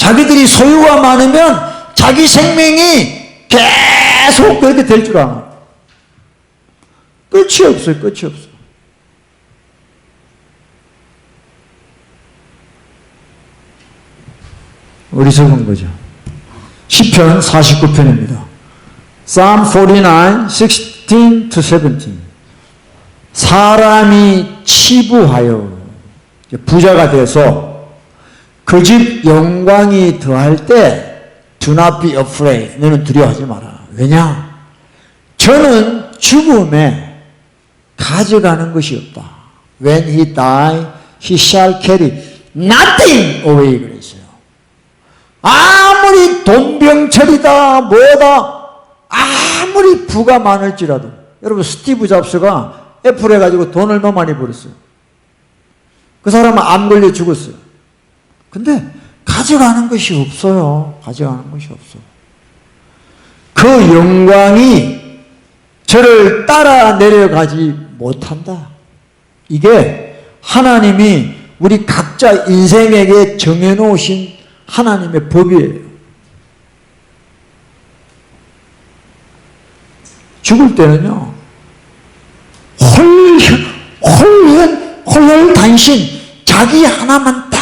자기들이 소유가 많으면 자기 생명이 계속 그렇게 될 줄 알아. 끝이 없어요. 끝이 없어. 어리석은 거죠. 시편 49편입니다. Psalm 49, 16 to 17. 사람이 치부하여 부자가 돼서 그 집 영광이 더할 때 Do not be afraid. 너는 두려워하지 마라. 왜냐? 저는 죽음에 가져가는 것이 없다. When he die, he shall carry nothing away. 그랬어요. 아무리 돈병철이다 뭐다 아무리 부가 많을지라도 여러분 스티브 잡스가 애플 해가지고 돈 얼마 많이 벌었어요. 그 사람은 암 걸려 죽었어요. 근데 가져가는 것이 없어요. 가져가는 것이 없어. 그 영광이 저를 따라 내려가지 못한다. 이게 하나님이 우리 각자 인생에게 정해놓으신 하나님의 법이에요. 죽을 때는요, 홀연단신 자기 하나만 딱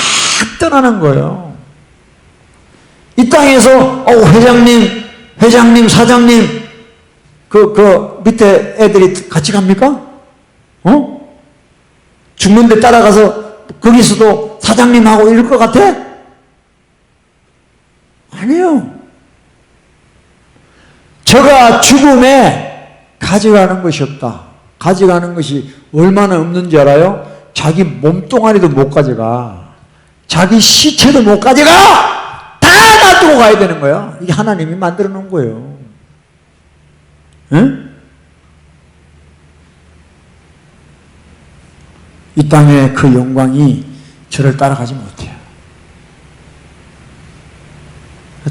떠나는 거예요. 이 땅에서 회장님, 사장님 그 밑에 애들이 같이 갑니까? 죽는데 따라가서 거기서도 사장님하고 이럴 것 같아? 아니요. 저가 죽음에 가져가는 것이 없다. 가져가는 것이 얼마나 없는지 알아요? 자기 몸뚱아리도 못 가져가. 자기 시체도 못 가져가! 다 놔두고 가야 되는 거야. 이게 하나님이 만들어 놓은 거예요. 응? 이 땅의 그 영광이 저를 따라가지 못해요.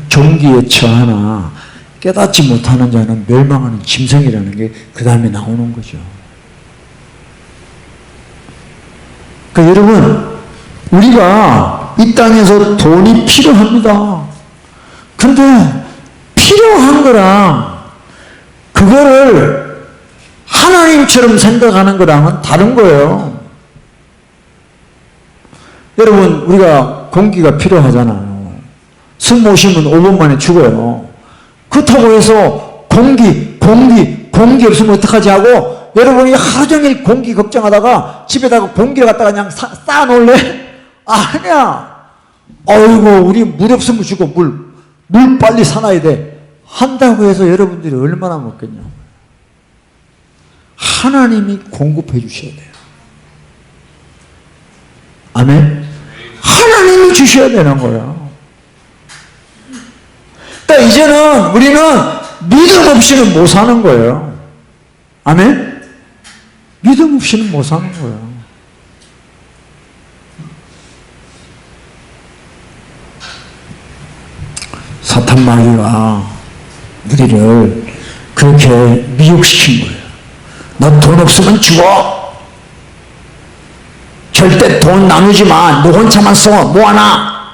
종기에 처하나 깨닫지 못하는 자는 멸망하는 짐승이라는 게 그 다음에 나오는 거죠. 그러니까 여러분, 우리가 이 땅에서 돈이 필요합니다. 근데 필요한 거랑 그거를 하나님처럼 생각하는 거랑은 다른 거예요. 여러분, 우리가 공기가 필요하잖아요. 숨 못 쉬면 5분 만에 죽어요. 그렇다고 해서 공기 없으면 어떡하지 하고 여러분이 하루 종일 공기 걱정하다가 집에다가 공기를 갖다가 그냥 쌓아놓을래? 아니야. 어이구, 우리 물 없으면 죽어. 물 빨리 사놔야 돼. 한다고 해서 여러분들이 얼마나 먹겠냐. 하나님이 공급해 주셔야 돼요. 아멘? 하나님이 주셔야 되는 거예요. 그러니까 이제는 우리는 믿음 없이는 못 사는 거예요. 아멘? 믿음 없이는 못 사는 거예요. 사탄 마귀가 우리를 그렇게 미혹시킨 거예요. 너 돈 없으면 죽어. 절대 돈 나누지 마. 너 혼자만 써. 뭐하나.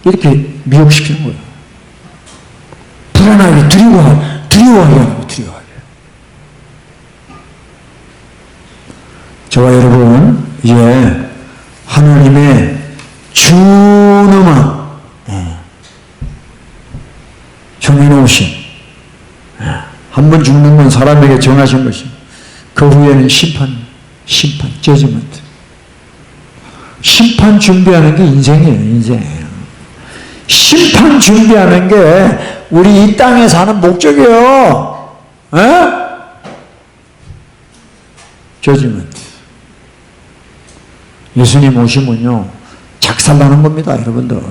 이렇게 미혹시키는 거예요. 불안하게 두려워하게 하고 두려워하게. 저와 여러분, 이제 하나님의 준엄한 정해놓으신, 한 번 죽는 건 사람에게 정하신 것이, 그 후에는 심판, 저지먼트. 심판 준비하는 게 인생이에요, 인생. 심판 준비하는 게 우리 이 땅에 사는 목적이에요. 저지먼트. 예수님 오시면요, 작살나는 겁니다, 여러분들.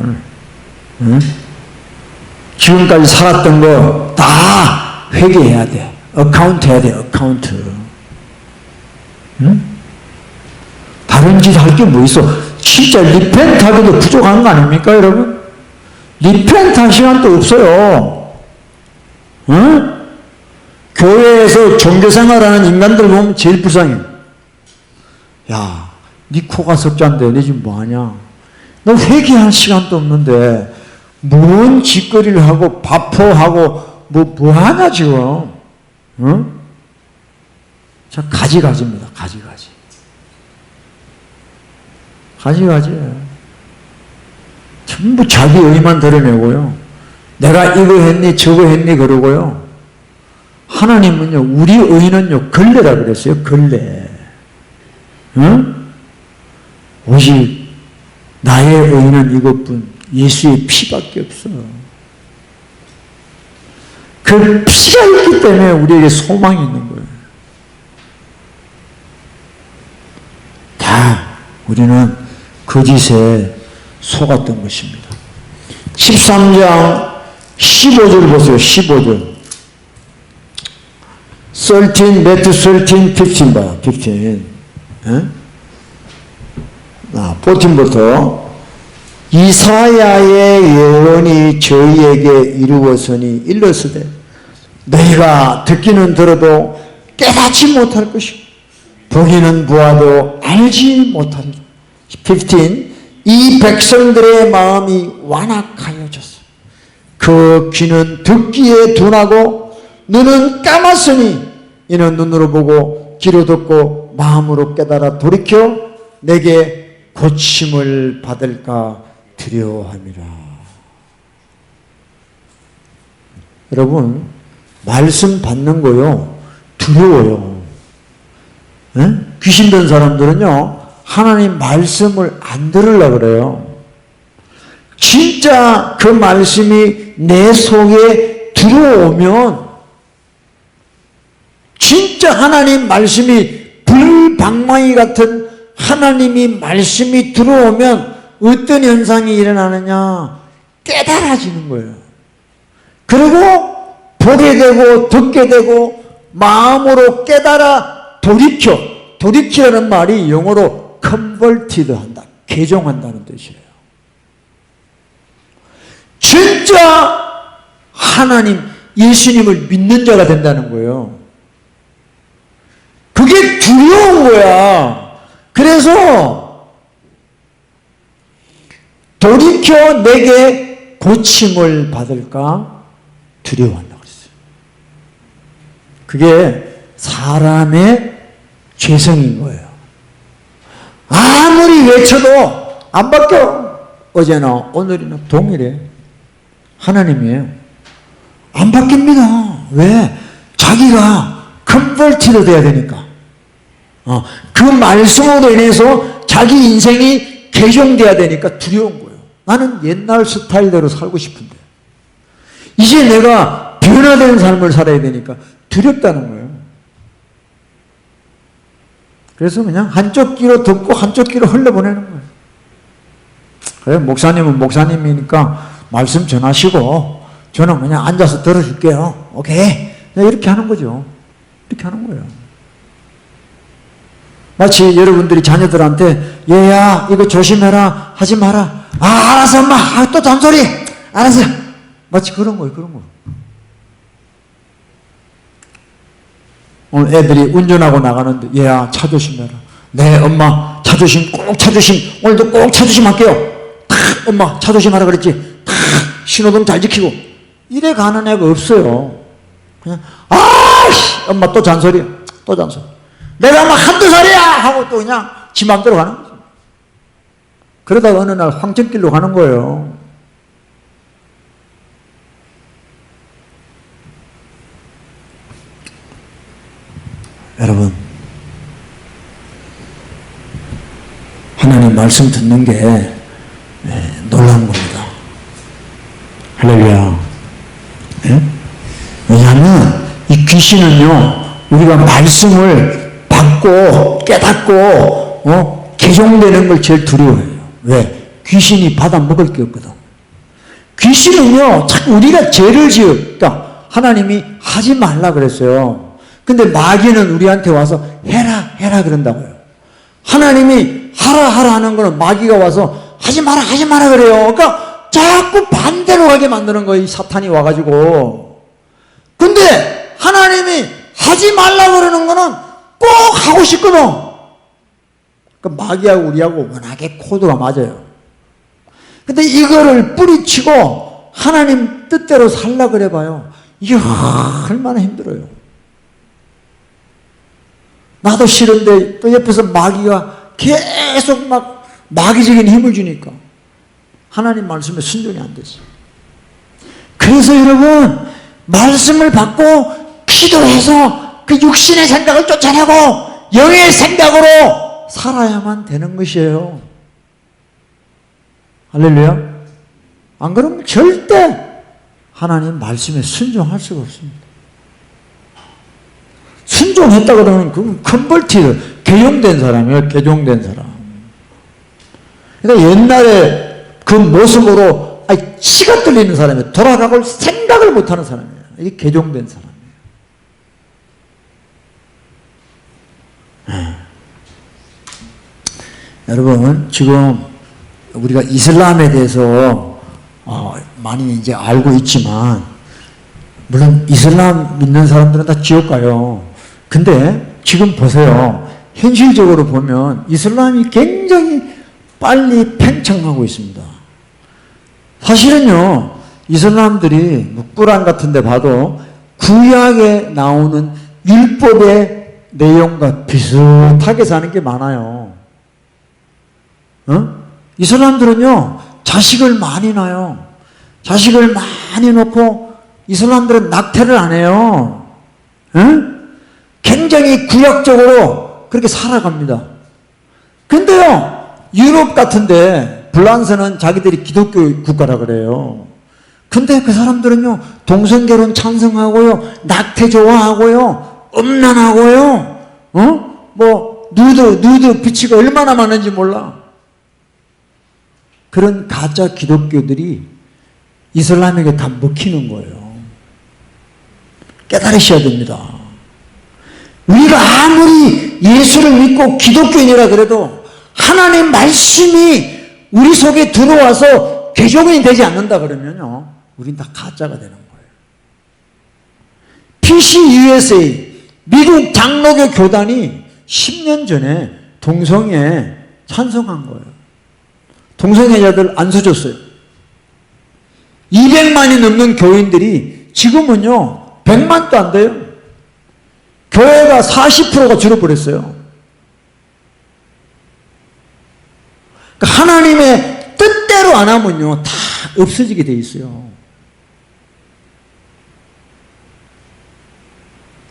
지금까지 살았던 거 다 회개해야 돼. 어카운트 해야 돼, 어카운트. 다른 짓 할 게 뭐 있어? 진짜 리펜트 하기도 부족한 거 아닙니까, 여러분? 리펜트 할 시간도 없어요. 교회에서 종교생활하는 인간들 보면 제일 불쌍해. 야, 네 코가 석잔데 너 지금 뭐하냐? 너 회개할 시간도 없는데 뭔 짓거리를 하고 바포하고 뭐 하냐 지금? 응? 자, 가지가지입니다. 가지가지. 가지가지예요. 전부 자기 의만 드러내고요. 내가 이거 했니 저거 했니 그러고요. 하나님은요, 우리 의는요 걸레라 그랬어요. 걸레. 응? 오직 나의 의는 이것뿐, 예수의 피밖에 없어. 그 피가 있기 때문에 우리에게 소망이 있는 거예요. 다 우리는 거짓에 속았던 것입니다. 13장 15절 보세요. 15절. 13, 매트 13, 15 봐. 15. 예? 14부터 이사야의 예언이 저희에게 이루어서니 일러스되 너희가 듣기는 들어도 깨닫지 못할 것이고 보기는 보아도 알지 못하리라. 15. 이 백성들의 마음이 완악하여졌어. 그 귀는 듣기에 둔하고 눈은 감았으니 이는 눈으로 보고 귀로 듣고 마음으로 깨달아 돌이켜 내게 고침을 받을까 두려워함이라. 여러분, 말씀 받는 거요 두려워요. 에? 귀신 든 사람들은요 하나님 말씀을 안 들으려고 그래요. 진짜 그 말씀이 내 속에 들어오면, 진짜 하나님 말씀이 불방망이 같은 하나님이 말씀이 들어오면 어떤 현상이 일어나느냐? 깨달아지는 거예요. 그리고 보게 되고 듣게 되고 마음으로 깨달아 돌이키라는 말이 영어로 converted 한다, 개종한다는 뜻이에요. 진짜 하나님 예수님을 믿는 자가 된다는 거예요. 그게 두려운 거야. 그래서 돌이켜 내게 고침을 받을까 두려워한다고 그랬어요. 그게 사람의 죄성인 거예요. 아무리 외쳐도 안 바뀌어. 어제나 오늘이나 동일해. 하나님이에요. 안 바뀝니다. 왜? 자기가 컨버티드 돼야 되니까. 그 말씀으로 인해서 자기 인생이 개종돼야 되니까 두려운 거예요. 나는 옛날 스타일대로 살고 싶은데 이제 내가 변화된 삶을 살아야 되니까 두렵다는 거예요. 그래서 그냥 한쪽 귀로 듣고 한쪽 귀로 흘려보내는 거예요. 그래, 목사님은 목사님이니까 말씀 전하시고 저는 그냥 앉아서 들어줄게요. 오케이. 이렇게 하는 거죠. 이렇게 하는 거예요. 마치 여러분들이 자녀들한테 얘야 이거 조심해라 하지 마라. 알았어 엄마. 또 잔소리. 알았어. 마치 그런 거예요. 그런 거. 오늘 애들이 운전하고 나가는데 얘야 차 조심해라. 네 엄마 차 조심 꼭 차 조심. 오늘도 꼭 차 조심할게요. 탁 엄마 차 조심하라 그랬지. 탁 신호등 잘 지키고. 이래 가는 애가 없어요. 그냥 아이씨 엄마 또 잔소리야. 또 잔소리. 내가 막 한두 살이야 하고 또 그냥 지 맘대로 가는 거죠. 그러다가 어느 날 황천길로 가는 거예요. 여러분, 하나님 말씀 듣는 게 놀라운 겁니다. 할렐루야. 네? 왜냐하면 이 귀신은요 우리가 말씀을 받고 깨닫고 개종되는 걸 제일 두려워해요. 왜? 귀신이 받아먹을 게 없거든. 귀신은요 자꾸 우리가 죄를 지으니까 하나님이 하지 말라 그랬어요. 근데 마귀는 우리한테 와서 해라 그런다고요. 하나님이 하라 하는 거는 마귀가 와서 하지 마라 그래요. 그러니까 자꾸 반대로 가게 만드는 거예요. 이 사탄이 와가지고. 근데 하나님이 하지 말라 그러는 거는 꼭 하고 싶거든. 그 마귀하고 우리하고 워낙에 코드가 맞아요. 근데 이거를 뿌리치고 하나님 뜻대로 살라 그래 봐요. 이게 얼마나 힘들어요. 나도 싫은데 또 옆에서 마귀가 계속 막 마귀적인 힘을 주니까 하나님 말씀에 순종이 안 됐어요. 그래서 여러분, 말씀을 받고 기도해서 그 육신의 생각을 쫓아내고 영의 생각으로 살아야만 되는 것이에요. 할렐루야. 안 그러면 절대 하나님 말씀에 순종할 수가 없습니다. 순종했다 그러면 그건 컨버티드, 개종된 사람이에요. 개종된 사람. 그러니까 옛날에 그 모습으로 치가 뚫리는 사람이에요. 돌아가고 생각을 못하는 사람이에요. 이게 개종된 사람이에요. 여러분, 지금 우리가 이슬람에 대해서 많이 이제 알고 있지만, 물론 이슬람 믿는 사람들은 다 지옥 가요. 근데 지금 보세요. 현실적으로 보면 이슬람이 굉장히 빨리 팽창하고 있습니다. 사실은요, 이슬람들이 꾸란 같은 데 봐도 구약에 나오는 율법의 내용과 비슷하게 사는 게 많아요. 이슬람들은요, 자식을 많이 낳아요. 자식을 많이 놓고 이슬람들은 낙태를 안 해요. 굉장히 구약적으로 그렇게 살아갑니다. 근데요, 유럽 같은데 프랑스는 자기들이 기독교 국가라 그래요. 근데 그 사람들은요, 동성결혼 찬성하고요, 낙태 좋아하고요, 음란하고요, 누드 비치가 얼마나 많은지 몰라. 그런 가짜 기독교들이 이슬람에게 다 먹히는 거예요. 깨달으셔야 됩니다. 우리가 아무리 예수를 믿고 기독교인이라 그래도 하나님 말씀이 우리 속에 들어와서 개종이 되지 않는다 그러면요, 우린 다 가짜가 되는 거예요. PCUSA, 미국 장로교 교단이 10년 전에 동성애에 찬성한 거예요. 동성애자들 안 써줬어요. 200만이 넘는 교인들이 지금은요, 100만도 안 돼요. 교회가 40%가 줄어버렸어요. 그러니까 하나님의 뜻대로 안 하면요, 다 없어지게 돼 있어요.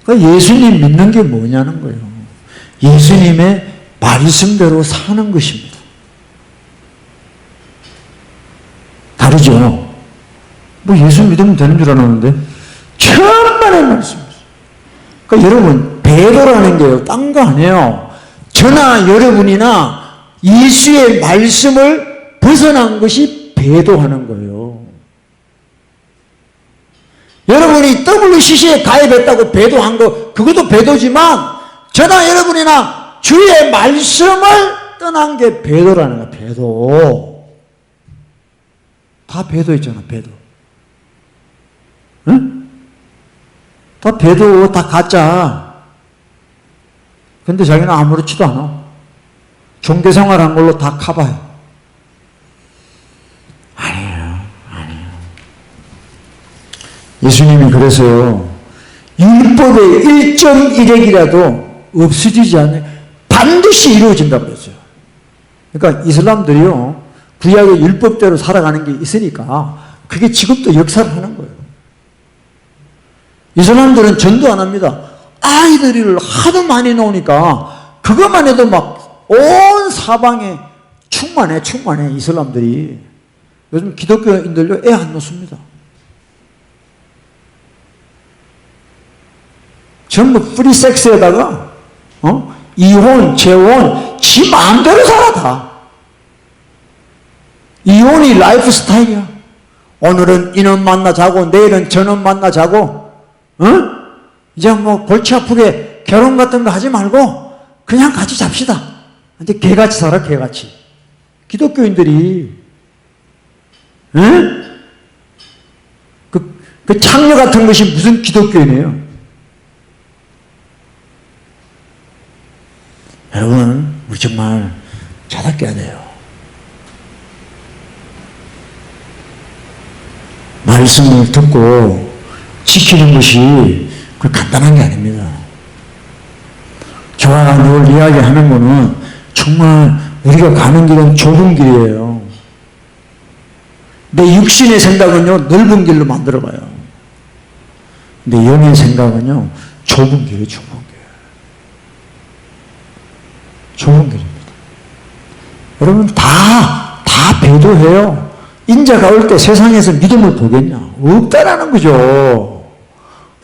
그러니까 예수님 믿는 게 뭐냐는 거예요. 예수님의 말씀대로 사는 것입니다. 다르죠? 뭐 예수 믿으면 되는 줄 알았는데 천만의 말씀이에요. 그러니까 여러분, 배도라는 게요, 딴 거 아니에요. 저나 여러분이나 예수의 말씀을 벗어난 것이 배도하는 거예요. 여러분이 WCC에 가입했다고 배도한 거, 그것도 배도지만 저나 여러분이나 주의 말씀을 떠난 게 배도라는 거야. 배도. 다 배도했잖아, 배도. 응? 다 배도, 다 가짜. 근데 자기는 아무렇지도 않아. 종교생활한 걸로 다 커버해. 아니에요. 예수님이 그래서요, 율법의 1.1핵이라도 없어지지 않아요. 반드시 이루어진다고 그랬어요. 그러니까 이슬람들이요, 구약의 율법대로 살아가는 게 있으니까 그게 지금도 역사를 하는 거예요. 이슬람들은 전도 안 합니다. 아이들을 하도 많이 놓으니까 그것만 해도 막 온 사방에 충만해 이슬람들이. 요즘 기독교인들요, 애 안 놓습니다. 전부 프리섹스에다가 이혼, 재혼, 지 마음대로 살아 다. 이혼이 라이프 스타일이야. 오늘은 이놈 만나 자고 내일은 저놈 만나 자고, 이제 뭐 골치 아프게 결혼 같은 거 하지 말고 그냥 같이 잡시다. 이제 개같이 살아, 개같이. 기독교인들이, 그 창녀 같은 것이 무슨 기독교인이에요? 여러분, 우리 정말 자다 깨야 돼요. 말씀을 듣고 지키는 것이 그 간단한 게 아닙니다. 저와 늘 이야기하는 거는 정말 우리가 가는 길은 좁은 길이에요. 내 육신의 생각은요, 넓은 길로 만들어가요. 근데 영의 생각은요, 좁은 길이에요, 좁은 길. 좁은 길입니다. 여러분, 다 배도해요. 인자가 올 때 세상에서 믿음을 보겠냐? 없다라는 거죠.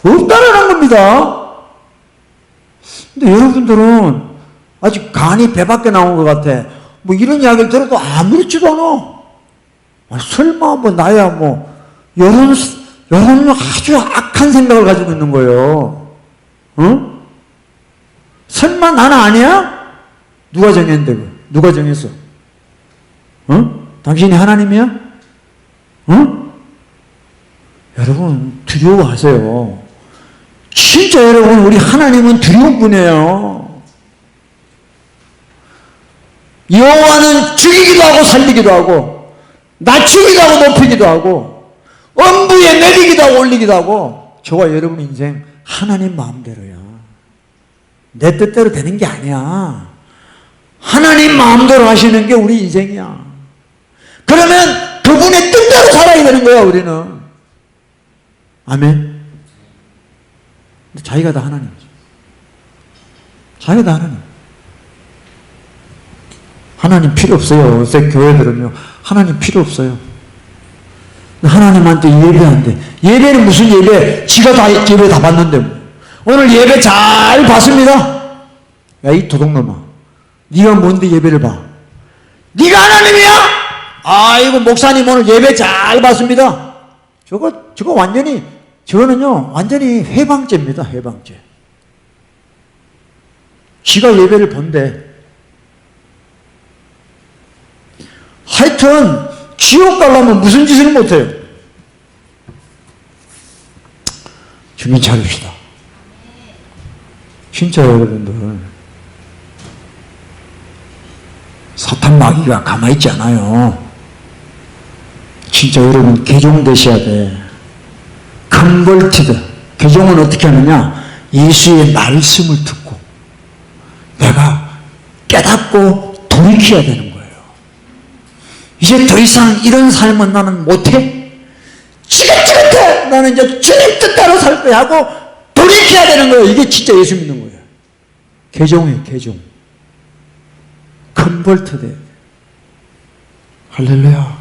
없다라는 겁니다. 근데 여러분들은 아직 간이 배 밖에 나온 것 같아. 뭐 이런 이야기를 들어도 아무렇지도 않아. 설마 뭐 나야 뭐 이런 아주 악한 생각을 가지고 있는 거예요. 어? 설마 나는 아니야? 누가 정했는데? 누가 정했어? 어? 당신이 하나님이야? 어? 여러분 두려워하세요. 진짜 여러분, 우리 하나님은 두려운 분이에요. 여호와는 죽이기도 하고 살리기도 하고 낮추기도 하고 높이기도 하고 엄부에 내리기도 하고 올리기도 하고. 저와 여러분 인생 하나님 마음대로야. 내 뜻대로 되는 게 아니야. 하나님 마음대로 하시는 게 우리 인생이야. 그러면 그분의 뜻대로 살아야 되는 거야, 우리는. 아멘. 자기가 다 하나님이죠. 자기가 다 하나님. 하나님 필요 없어요. 요새 교회들은요, 하나님 필요 없어요. 하나님한테 예배한대. 예배는 무슨 예배? 지가 다 예배 다 받는데. 오늘 예배 잘 받습니다. 야, 이 도둑놈아, 네가 뭔데 예배를 봐? 네가 하나님이야? 아이고, 목사님 오늘 예배 잘 받습니다. 저거 완전히, 저거는요, 완전히 해방죄입니다, 해방죄. 지가 예배를 본대. 하여튼, 지옥 가려면 무슨 짓을 못해요? 정신 차립시다. 진짜 여러분들, 사탄 마귀가 가만히 있지 않아요. 진짜 여러분 개종되셔야 돼. 컨버티드. 개종은 어떻게 하느냐? 예수의 말씀을 듣고 내가 깨닫고 돌이켜야 되는 거예요. 이제 더 이상 이런 삶은 나는 못해. 지긋지긋해. 나는 이제 주님 뜻대로 살 거야 하고 돌이켜야 되는 거예요. 이게 진짜 예수 믿는 거예요. 개종이에요, 개종. 컨버티드. 할렐루야.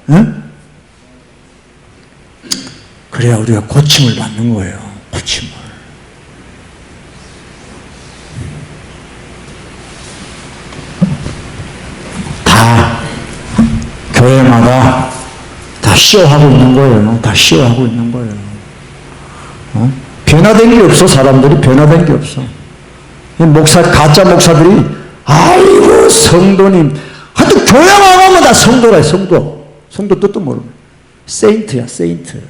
응? 그래야 우리가 고침을 받는 거예요. 고침을. 다 교회마다 다 쇼하고 있는 거예요. 다 쇼하고 있는 거예요. 어? 변화된 게 없어. 사람들이 변화된 게 없어. 가짜 목사들이 아이고 성도님, 하여튼 교회만 오면 다 성도라. 성도 뜻도 모르고 세인트야, 세인트.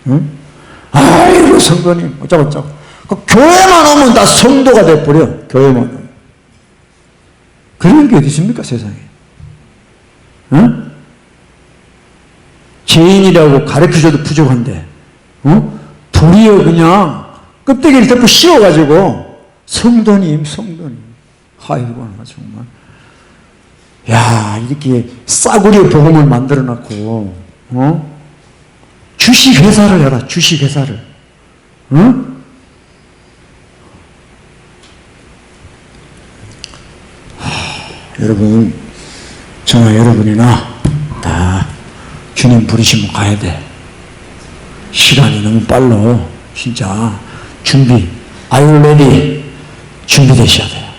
응? 아이고 성도님 어쩌고 교회만 오면 다 성도가 돼버려. 교회만 오면. 그런 게 어디 있습니까, 세상에? 응? 죄인이라고 가르쳐줘도 부족한데, 도리어 그냥 껍데기를 덮고 씌워가지고 성도님. 아이고 정말. 야, 이렇게 싸구려 복음을 만들어 놓고, 주식회사를 해라, 주식회사를. 응? 여러분, 저나 여러분이나 다 주님 부르시면 가야 돼. 시간이 너무 빨라. 진짜. 아이올레디 준비되셔야 돼요.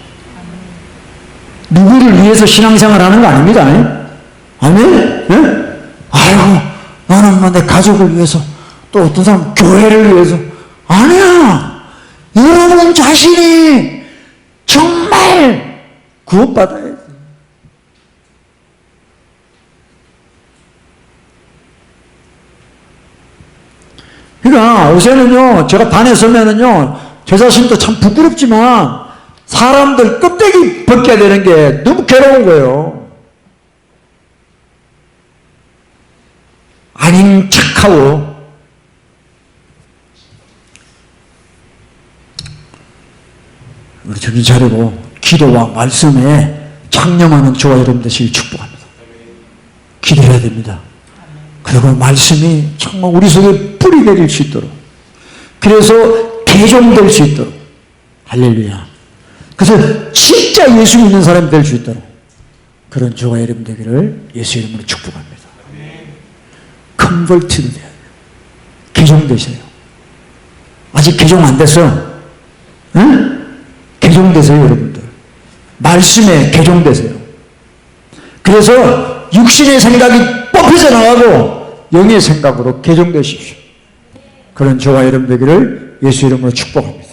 누구를 위해서 신앙생활 하는 거 아닙니다. 아멘? 네? 아이고, 나는 뭐 내 가족을 위해서, 또 어떤 사람 교회를 위해서. 아니야. 여러분 자신이 정말 구원받아야 돼. 그러니까 요새는요, 제가 단에 서면은요, 제 자신도 참 부끄럽지만 사람들 껍데기 벗겨야 되는 게 너무 괴로운 거예요. 아닌 척하고 우리 정신 차리고 기도와 말씀에 창념하는 저와 여러분 되시길 축복합니다. 기도해야 됩니다. 그리고 말씀이 정말 우리 속에 뿌리 내릴 수 있도록, 그래서 개종될 수 있도록, 할렐루야. 그래서 진짜 예수 믿는 사람이 될 수 있도록 그런 저와 여러분 되기를 예수 이름으로 축복합니다. 컨버티드 돼야 돼요. 개종되세요. 아직 개종 안 됐어? 응? 개종되세요, 여러분들. 말씀에 개종되세요. 그래서 육신의 생각이 뽑혀져 나가고 영의 생각으로 개종되십시오. 그런 저와 여러분 되기를 예수 이름으로 축복합니다.